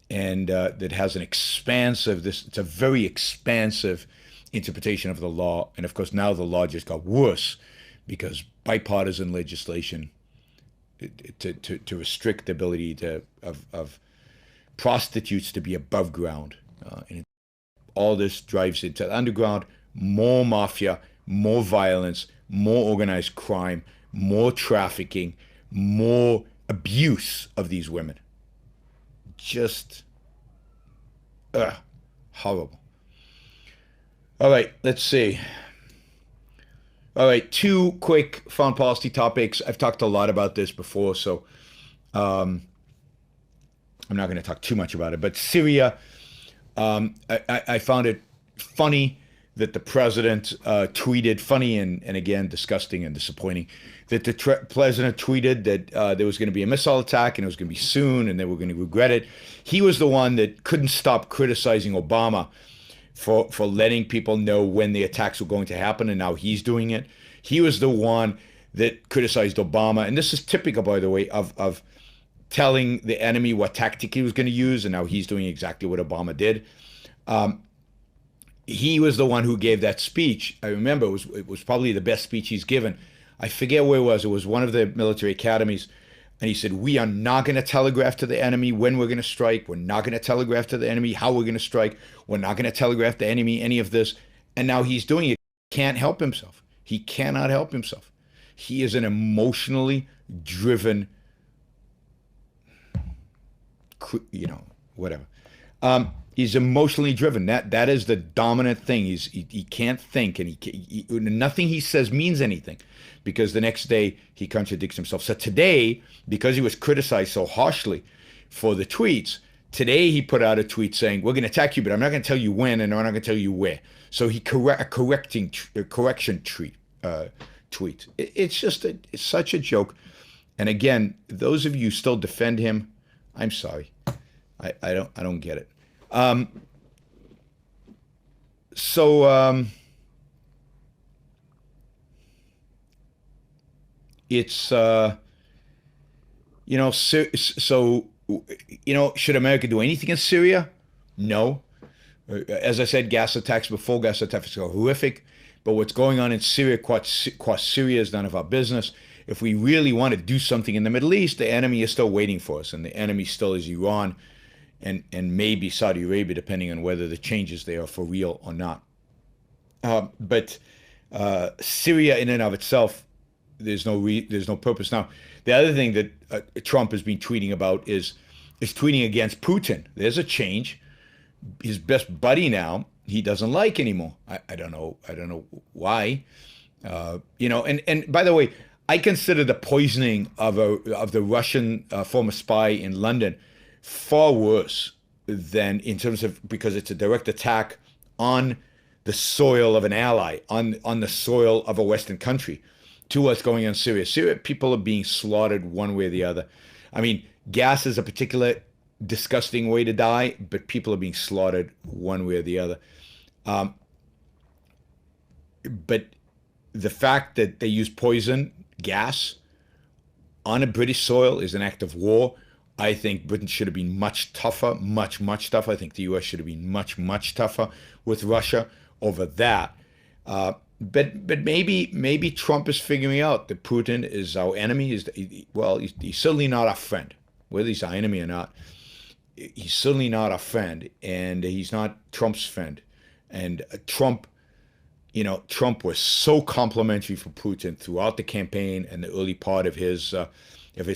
and that has an expansive, it's a very expansive interpretation of the law. And of course, now the law just got worse because bipartisan legislation to restrict the ability of prostitutes to be above ground. And all this drives into the underground, more mafia, more violence, more organized crime, more trafficking, more abuse of these women. Just horrible. All right, let's see. All right, two quick foreign policy topics. I've talked a lot about this before, so I'm not going to talk too much about it. But Syria, I found it funny that the president tweeted, funny and again, disgusting and disappointing, that the president tweeted that there was going to be a missile attack and it was going to be soon and they were going to regret it. He was the one that couldn't stop criticizing Obama for letting people know when the attacks were going to happen, and now he's doing it. He was the one that criticized Obama, and this is typical, by the way, of telling the enemy what tactic he was going to use, and now he's doing exactly what Obama did. He was the one who gave that speech. I remember it was probably the best speech he's given. I forget where it was. It was one of the military academies. And he said, we are not going to telegraph to the enemy when we're going to strike. We're not going to telegraph to the enemy how we're going to strike. We're not going to telegraph the enemy any of this. And now he's doing it. He can't help himself. He cannot help himself. He is an emotionally driven, whatever. He's emotionally driven. That is the dominant thing. He can't think, and nothing he says means anything, because the next day he contradicts himself. So today, because he was criticized so harshly for the tweets, today he put out a tweet saying, "We're going to attack you, but I'm not going to tell you when, and I'm not going to tell you where." So he correction tweet. It's such a joke. And again, those of you who still defend him, I'm sorry. I don't get it. It's should America do anything in Syria? No. As I said, gas attacks before, gas attacks are horrific, but what's going on in Syria, across Syria, is none of our business. If we really want to do something in the Middle East, the enemy is still waiting for us, and the enemy still is Iran and maybe Saudi Arabia, depending on whether the changes there are for real or not. But Syria in and of itself, there's no purpose. Now, the other thing that Trump has been tweeting about is tweeting against Putin. There's a change. His best buddy now, he doesn't like anymore. I don't know why. And by the way, I consider the poisoning of the Russian former spy in London far worse than, in terms of, because it's a direct attack on the soil of an ally, on the soil of a Western country, to what's going on in Syria. Syria, people are being slaughtered one way or the other. I mean, gas is a particular disgusting way to die, but people are being slaughtered one way or the other. But the fact that they use poison gas on a British soil is an act of war. I think Britain should have been much tougher, much tougher. I think the U.S. should have been much tougher with Russia over that. But maybe Trump is figuring out that Putin is our enemy. He's certainly not our friend. Whether he's our enemy or not, he's certainly not our friend, and he's not Trump's friend. And Trump was so complimentary for Putin throughout the campaign and the early part of his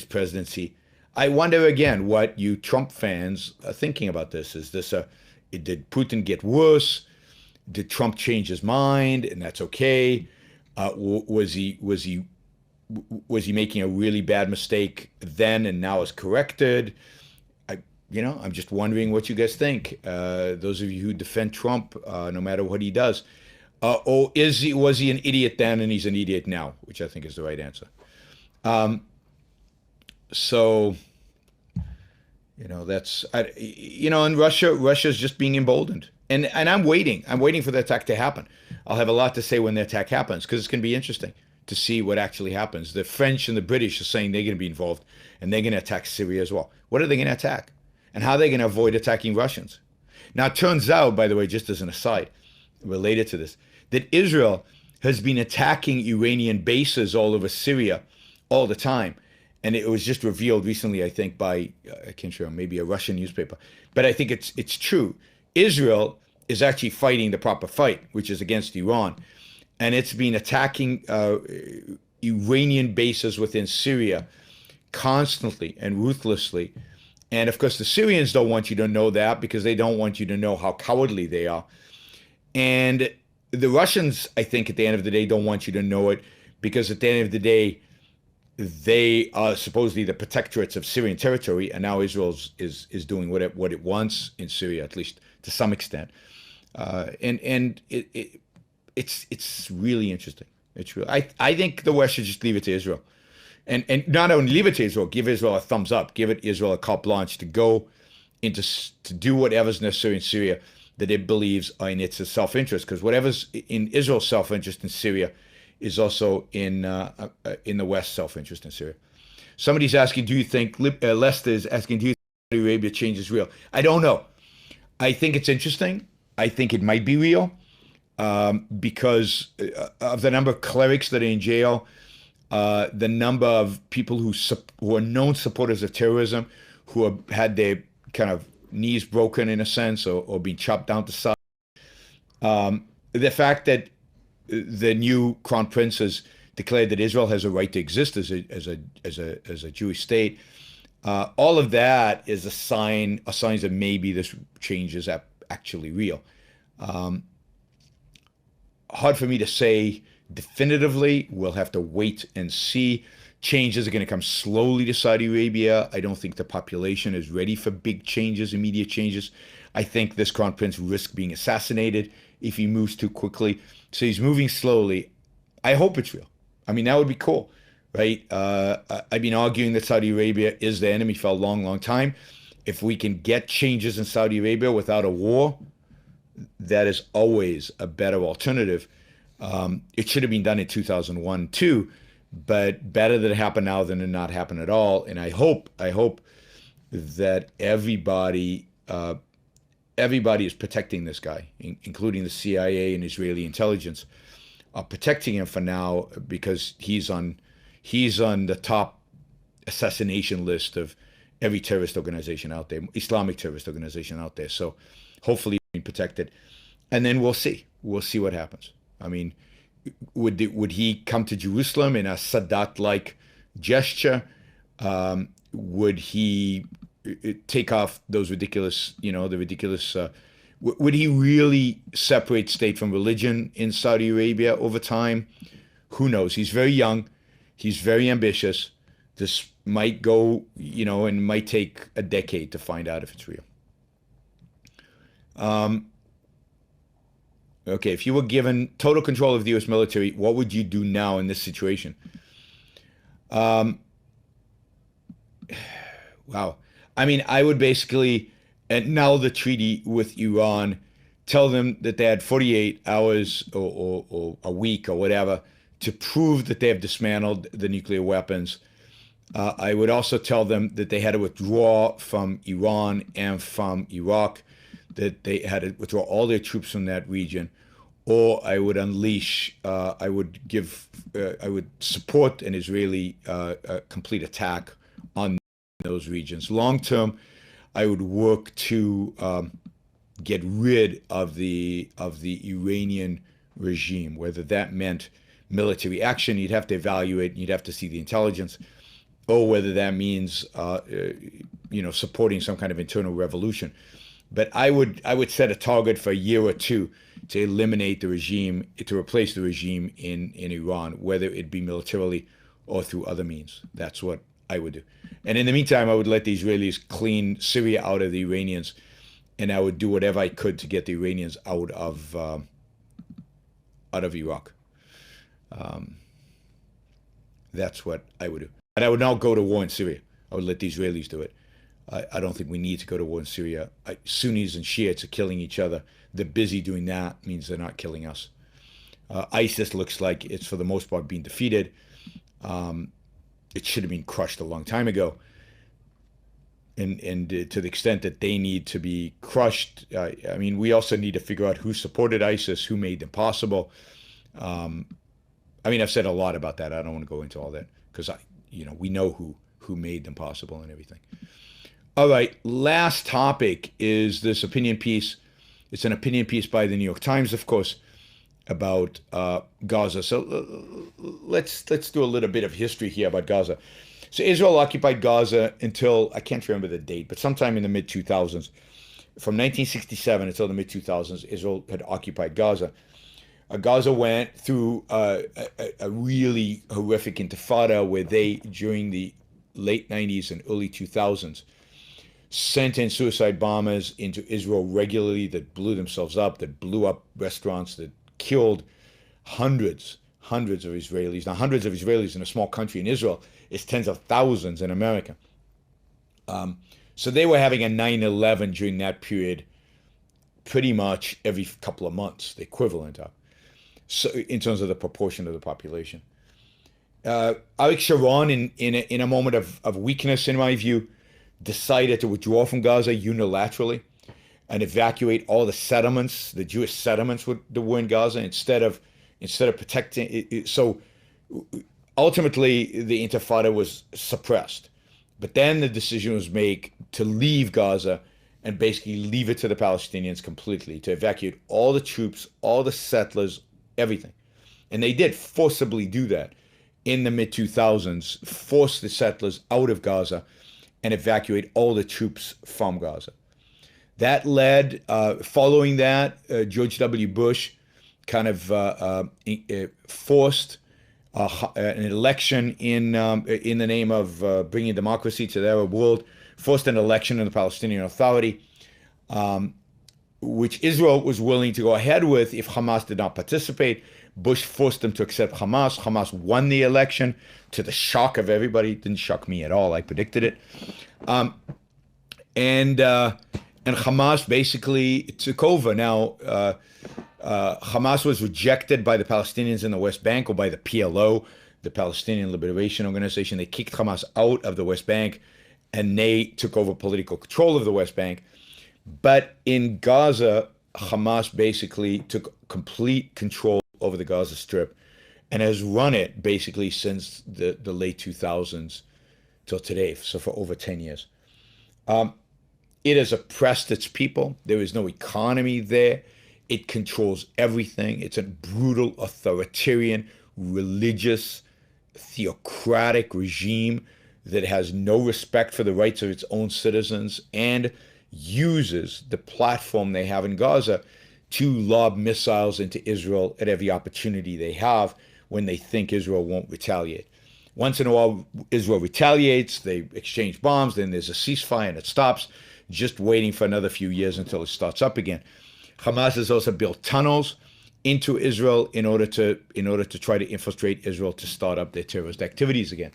presidency. I wonder again what you Trump fans are thinking about this. Is this did Putin get worse? Did Trump change his mind, and that's okay? Was he making a really bad mistake then, and now is corrected? I'm just wondering what you guys think. Those of you who defend Trump, no matter what he does, or was he an idiot then, and he's an idiot now, which I think is the right answer. So that's in Russia's just being emboldened, and I'm waiting for the attack to happen. I'll have a lot to say when the attack happens because it's going to be interesting to see what actually happens. The French and the British are saying they're going to be involved and they're going to attack Syria as well. What are they going to attack? And how are they going to avoid attacking Russians? Now, it turns out, by the way, just as an aside, related to this, that Israel has been attacking Iranian bases all over Syria all the time. And it was just revealed recently, I think, by, I can't remember, maybe a Russian newspaper. But I think it's true. Israel is actually fighting the proper fight, which is against Iran. And it's been attacking Iranian bases within Syria constantly and ruthlessly. And of course, the Syrians don't want you to know that because they don't want you to know how cowardly they are. And the Russians, I think, at the end of the day, don't want you to know it because at the end of the day, they are supposedly the protectorates of Syrian territory, and now Israel is doing what it wants in Syria, at least to some extent. It's really interesting. It's real. I think the West should just leave it to Israel. And not only leave it to Israel, give Israel a thumbs up, give Israel a carte blanche to go to do whatever's necessary in Syria that it believes are in its self-interest. Because whatever's in Israel's self-interest in Syria is also in the West's self-interest in Syria. Somebody's asking, do you think, Lester is asking, do you think Saudi Arabia change is real? I don't know. I think it's interesting. I think it might be real because of the number of clerics that are in jail, the number of people who are known supporters of terrorism, who have had their kind of knees broken in a sense or been chopped down to size. The fact that the new crown prince has declared that Israel has a right to exist as a Jewish state. All of that is a sign that maybe this change is actually real. Hard for me to say definitively. We'll have to wait and see. Changes are going to come slowly to Saudi Arabia. I don't think the population is ready for big changes, immediate changes. I think this crown prince risks being assassinated if he moves too quickly. So he's moving slowly. I hope it's real. I mean, that would be cool, right? I've been arguing that Saudi Arabia is the enemy for a long, long time. If we can get changes in Saudi Arabia without a war, that is always a better alternative. It should have been done in 2001 too, but better that it happen now than it not happen at all. And I hope that everybody is protecting this guy, including the CIA and Israeli intelligence, are protecting him for now because he's on the top assassination list of every terrorist organization out there, Islamic terrorist organization out there. So hopefully he's being protected, and then we'll see what happens. I mean, would he come to Jerusalem in a Sadat-like gesture? Would he take off those ridiculous, would he really separate state from religion in Saudi Arabia over time? Who knows? He's very young. He's very ambitious. This might go, and might take a decade to find out if it's real. Okay, if you were given total control of the U.S. military, what would you do now in this situation? Wow. I mean, I would basically annul the treaty with Iran, tell them that they had 48 hours or a week or whatever to prove that they have dismantled the nuclear weapons. I would also tell them that they had to withdraw from Iran and from Iraq, that they had to withdraw all their troops from that region, or I would unleash, I would support an Israeli complete attack on those regions. Long term, I would work to get rid of the Iranian regime. Whether that meant military action, you'd have to evaluate, and you'd have to see the intelligence. or whether that means supporting some kind of internal revolution. But I would set a target for a year or two to eliminate the regime, to replace the regime in Iran, whether it be militarily or through other means. That's what I would do. And in the meantime, I would let the Israelis clean Syria out of the Iranians, and I would do whatever I could to get the Iranians out of Iraq. Um, that's what I would do. And I would not go to war in Syria. I would let the Israelis do it. I don't think we need to go to war in Syria. Sunnis and Shiites are killing each other. They're busy doing that, means they're not killing us. ISIS looks like it's for the most part being defeated. It should have been crushed a long time ago. And to the extent that they need to be crushed, I mean, we also need to figure out who supported ISIS, who made them possible. Um, I mean, I've said a lot about that. I don't want to go into all that because we know who made them possible and everything. All right, last topic is this opinion piece. It's an opinion piece by the New York Times, of course, about Gaza. So let's do a little bit of history here about Gaza. So Israel occupied Gaza until, I can't remember the date, but sometime in the mid 2000s. From 1967 until the mid 2000s, Israel had occupied Gaza. Gaza went through a really horrific intifada where they, during the late 90s and early 2000s, sent in suicide bombers into Israel regularly that blew themselves up, that blew up restaurants, that killed hundreds of Israelis. Now, hundreds of Israelis in a small country in Israel is tens of thousands in America. So they were having a 9/11 during that period pretty much every couple of months, the equivalent of, so in terms of the proportion of the population. Arik Sharon, in a moment of weakness, in my view, decided to withdraw from Gaza unilaterally and evacuate all the settlements, the Jewish settlements that were in Gaza, instead of protecting it. So ultimately, the Intifada was suppressed. But then the decision was made to leave Gaza and basically leave it to the Palestinians completely, to evacuate all the troops, all the settlers, everything. And they did forcibly do that in the mid 2000s, force the settlers out of Gaza and evacuate all the troops from Gaza. That led, following that, George W. Bush kind of forced an election in the name of bringing democracy to the Arab world, forced an election in the Palestinian Authority, which Israel was willing to go ahead with if Hamas did not participate. Bush forced them to accept Hamas. Hamas won the election to the shock of everybody. It didn't shock me at all. I predicted it. And Hamas basically took over. Now, Hamas was rejected by the Palestinians in the West Bank, or by the PLO, the Palestinian Liberation Organization. They kicked Hamas out of the West Bank, and they took over political control of the West Bank. But in Gaza, Hamas basically took complete control over the Gaza Strip and has run it basically since the late 2000s till today, so for over 10 years. It has oppressed its people. There is no economy there. It controls everything. It's a brutal, authoritarian, religious, theocratic regime that has no respect for the rights of its own citizens and uses the platform they have in Gaza to lob missiles into Israel at every opportunity they have when they think Israel won't retaliate. Once in a while, Israel retaliates, they exchange bombs, then there's a ceasefire and it stops, just waiting for another few years until it starts up again. Hamas has also built tunnels into Israel in order to try to infiltrate Israel to start up their terrorist activities again.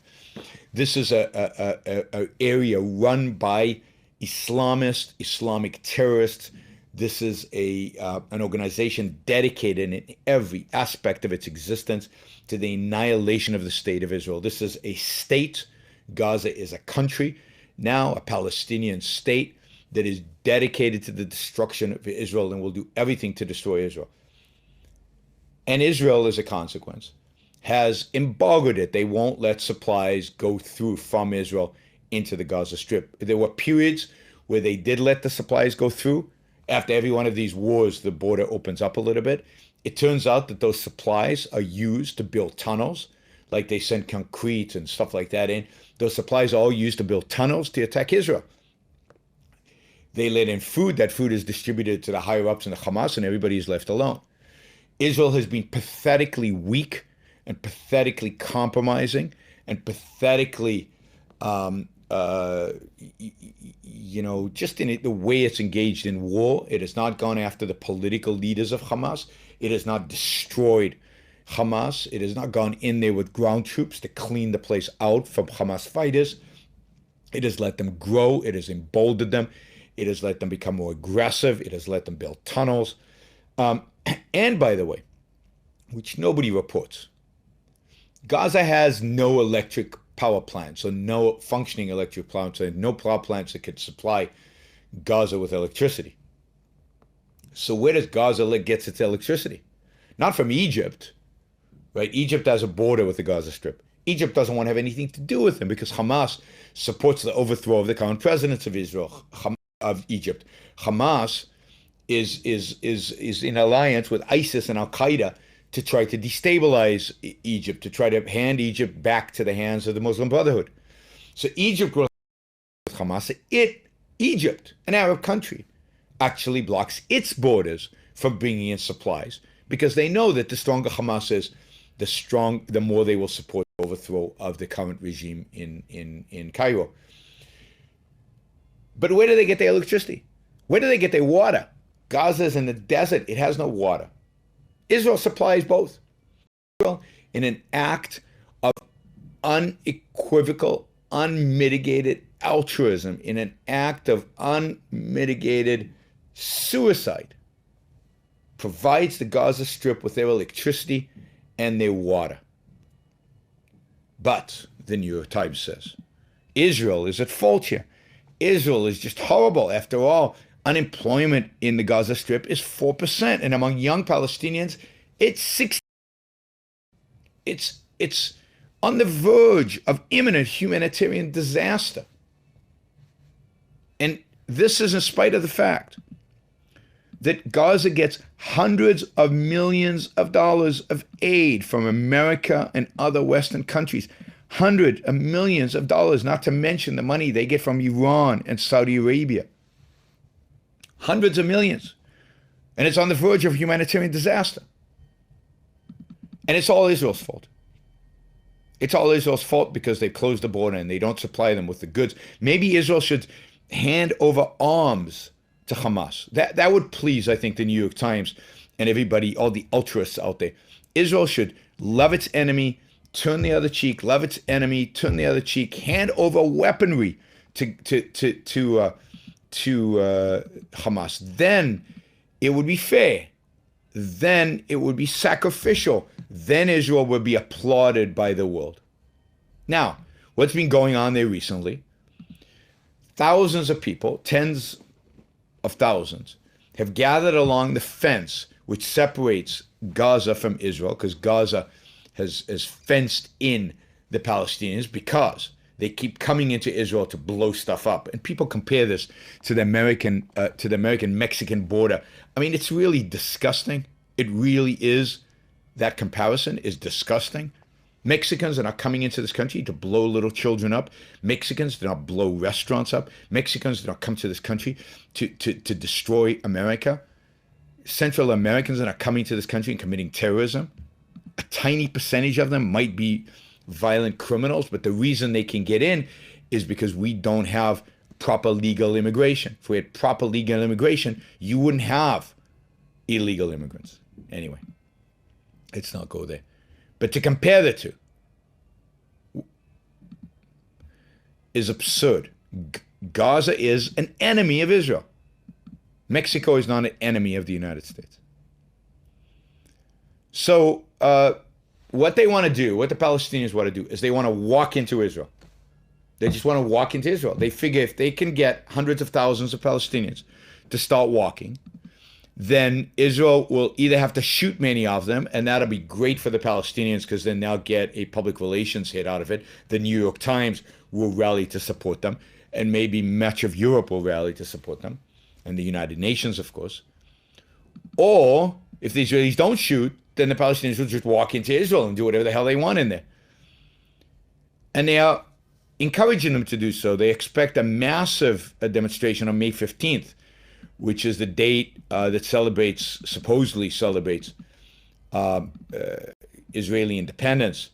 This is a area run by Islamic terrorists. This is an organization dedicated in every aspect of its existence to the annihilation of the state of Israel. This is a state. Gaza is a country, now a Palestinian state that is dedicated to the destruction of Israel and will do everything to destroy Israel. And Israel, as a consequence, has embargoed it. They won't let supplies go through from Israel into the Gaza Strip. There were periods where they did let the supplies go through. After every one of these wars, the border opens up a little bit. It turns out that those supplies are used to build tunnels, like they send concrete and stuff like that in Those supplies are all used to build tunnels to attack Israel. They let in food. That food is distributed to the higher-ups in the Hamas, and everybody is left alone. Israel has been pathetically weak and pathetically compromising and pathetically, just in the way it's engaged in war. It has not gone after the political leaders of Hamas. It has not destroyed Hamas. It has not gone in there with ground troops to clean the place out from Hamas fighters. It has let them grow. It has emboldened them. It has let them become more aggressive. It has let them build tunnels. And by the way, which nobody reports, Gaza has no electric power plants, so no functioning electric plants, and no power plants that could supply Gaza with electricity. So where does Gaza get its electricity? Not from Egypt, right? Egypt has a border with the Gaza Strip. Egypt doesn't want to have anything to do with them because Hamas supports the overthrow of the current presidents of Israel, of Egypt. Hamas is in alliance with ISIS and Al Qaeda to try to destabilize Egypt, to try to hand Egypt back to the hands of the Muslim Brotherhood. So Egypt will with Hamas. Egypt, an Arab country, actually blocks its borders from bringing in supplies because they know that the stronger Hamas is, the more they will support the overthrow of the current regime in Cairo. But where do they get their electricity? Where do they get their water? Gaza is in the desert. It has no water. Israel supplies both. Israel, in an act of unequivocal, unmitigated altruism, in an act of unmitigated suicide, provides the Gaza Strip with their electricity and their water. But, the New York Times says, Israel is at fault here. Israel is just horrible. After all, unemployment in the Gaza Strip is 4%, and among young Palestinians, it's 60%. It's on the verge of imminent humanitarian disaster. And this is in spite of the fact that Gaza gets hundreds of millions of dollars of aid from America and other Western countries. Hundreds of millions of dollars, not to mention the money they get from Iran and Saudi Arabia. Hundreds of millions. And it's on the verge of humanitarian disaster. And it's all Israel's fault. It's all Israel's fault because they closed the border and they don't supply them with the goods. Maybe Israel should hand over arms to Hamas. That would please, I think, the New York Times and everybody, all the ultras out there. Israel should love its enemy, turn the other cheek, love its enemy, turn the other cheek, hand over weaponry to Hamas. Then it would be fair. Then it would be sacrificial. Then Israel would be applauded by the world. Now, what's been going on there recently? Thousands of people, tens of thousands, have gathered along the fence which separates Gaza from Israel, because Gaza has fenced in the Palestinians because they keep coming into Israel to blow stuff up. And people compare this to the American-Mexican border. I mean, it's really disgusting. It really is. That comparison is disgusting. Mexicans are not coming into this country to blow little children up. Mexicans do not blow restaurants up. Mexicans do not come to this country to destroy America. Central Americans are not coming to this country and committing terrorism. A tiny percentage of them might be violent criminals, but the reason they can get in is because we don't have proper legal immigration. If we had proper legal immigration, you wouldn't have illegal immigrants. Anyway, let's not go there. But to compare the two is absurd. Gaza is an enemy of Israel. Mexico is not an enemy of the United States. So what they want to do, what the Palestinians want to do, is they want to walk into Israel. They just want to walk into Israel. They figure if they can get hundreds of thousands of Palestinians to start walking, then Israel will either have to shoot many of them, and that'll be great for the Palestinians because then they'll get a public relations hit out of it. The New York Times will rally to support them, and maybe much of Europe will rally to support them, and the United Nations, of course. Or, if the Israelis don't shoot, then the Palestinians will just walk into Israel and do whatever the hell they want in there. And they are encouraging them to do so. They expect a massive demonstration on May 15th, which is the date that supposedly celebrates Israeli independence,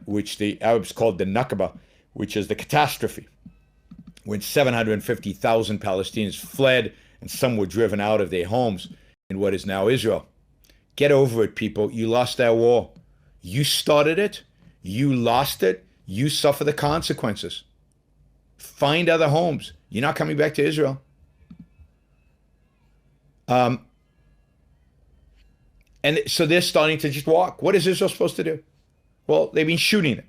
which the Arabs called the Nakba, which is the catastrophe, when 750,000 Palestinians fled and some were driven out of their homes in what is now Israel. Get over it, people. You lost that war. You started it. You lost it. You suffer the consequences. Find other homes. You're not coming back to Israel. And so they're starting to just walk. What is Israel supposed to do? Well, they've been shooting them.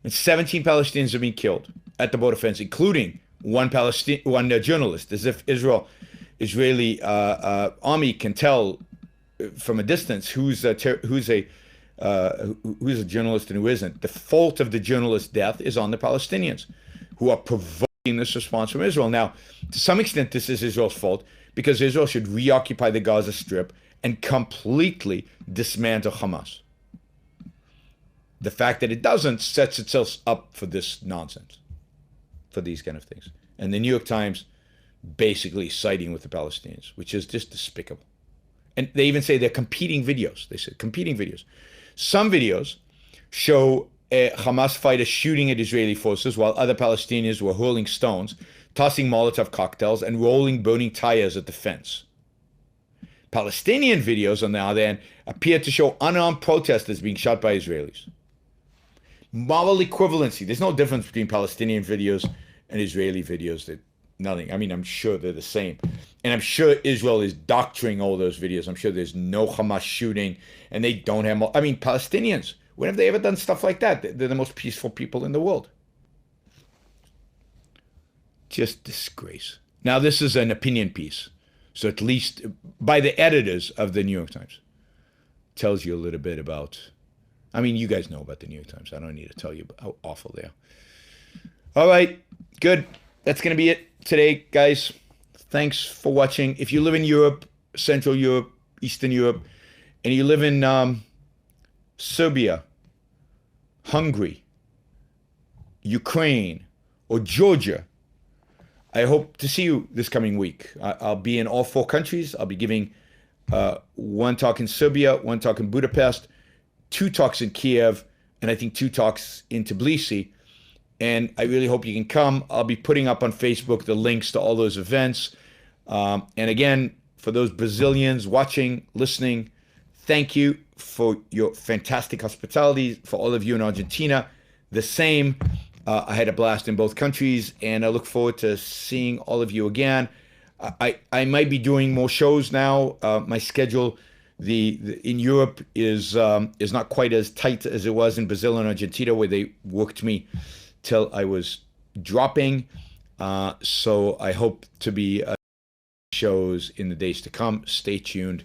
And 17 Palestinians have been killed at the border fence, including one journalist, as if Israeli army can tell from a distance who's a journalist and who isn't. The fault of the journalist's death is on the Palestinians, who are provoking this response from Israel. Now, to some extent, this is Israel's fault, because Israel should reoccupy the Gaza Strip and completely dismantle Hamas. The fact that it doesn't sets itself up for this nonsense, for these kind of things. And the New York Times basically siding with the Palestinians, which is just despicable. And they even say they're competing videos. They said competing videos. Some videos show Hamas fighters shooting at Israeli forces while other Palestinians were hurling stones, tossing Molotov cocktails, and rolling burning tires at the fence. Palestinian videos, on the other hand, appear to show unarmed protesters being shot by Israelis. Moral equivalency. There's no difference between Palestinian videos and Israeli videos. Nothing. I mean, I'm sure they're the same. And I'm sure Israel is doctoring all those videos. I'm sure there's no Hamas shooting, and they don't have... I mean, Palestinians, when have they ever done stuff like that? They're the most peaceful people in the world. Just disgrace. Now, this is an opinion piece. So at least by the editors of the New York Times. Tells you a little bit about... I mean, you guys know about the New York Times. I don't need to tell you how awful they are. All right. Good. That's going to be it today, guys. Thanks for watching. If you live in Europe, Central Europe, Eastern Europe, and you live in Serbia, Hungary, Ukraine, or Georgia, I hope to see you this coming week. I'll be in all 4 countries. I'll be giving one talk in Serbia, one talk in Budapest, 2 talks in Kiev, and I think 2 talks in Tbilisi. And I really hope you can come. I'll be putting up on Facebook the links to all those events. And again, for those Brazilians watching, listening, thank you for your fantastic hospitality. For all of you in Argentina, the same. I had a blast in both countries, and I look forward to seeing all of you again. I might be doing more shows now. My schedule in Europe is not quite as tight as it was in Brazil and Argentina, where they worked me till I was dropping. So I hope to be shows in the days to come. Stay tuned.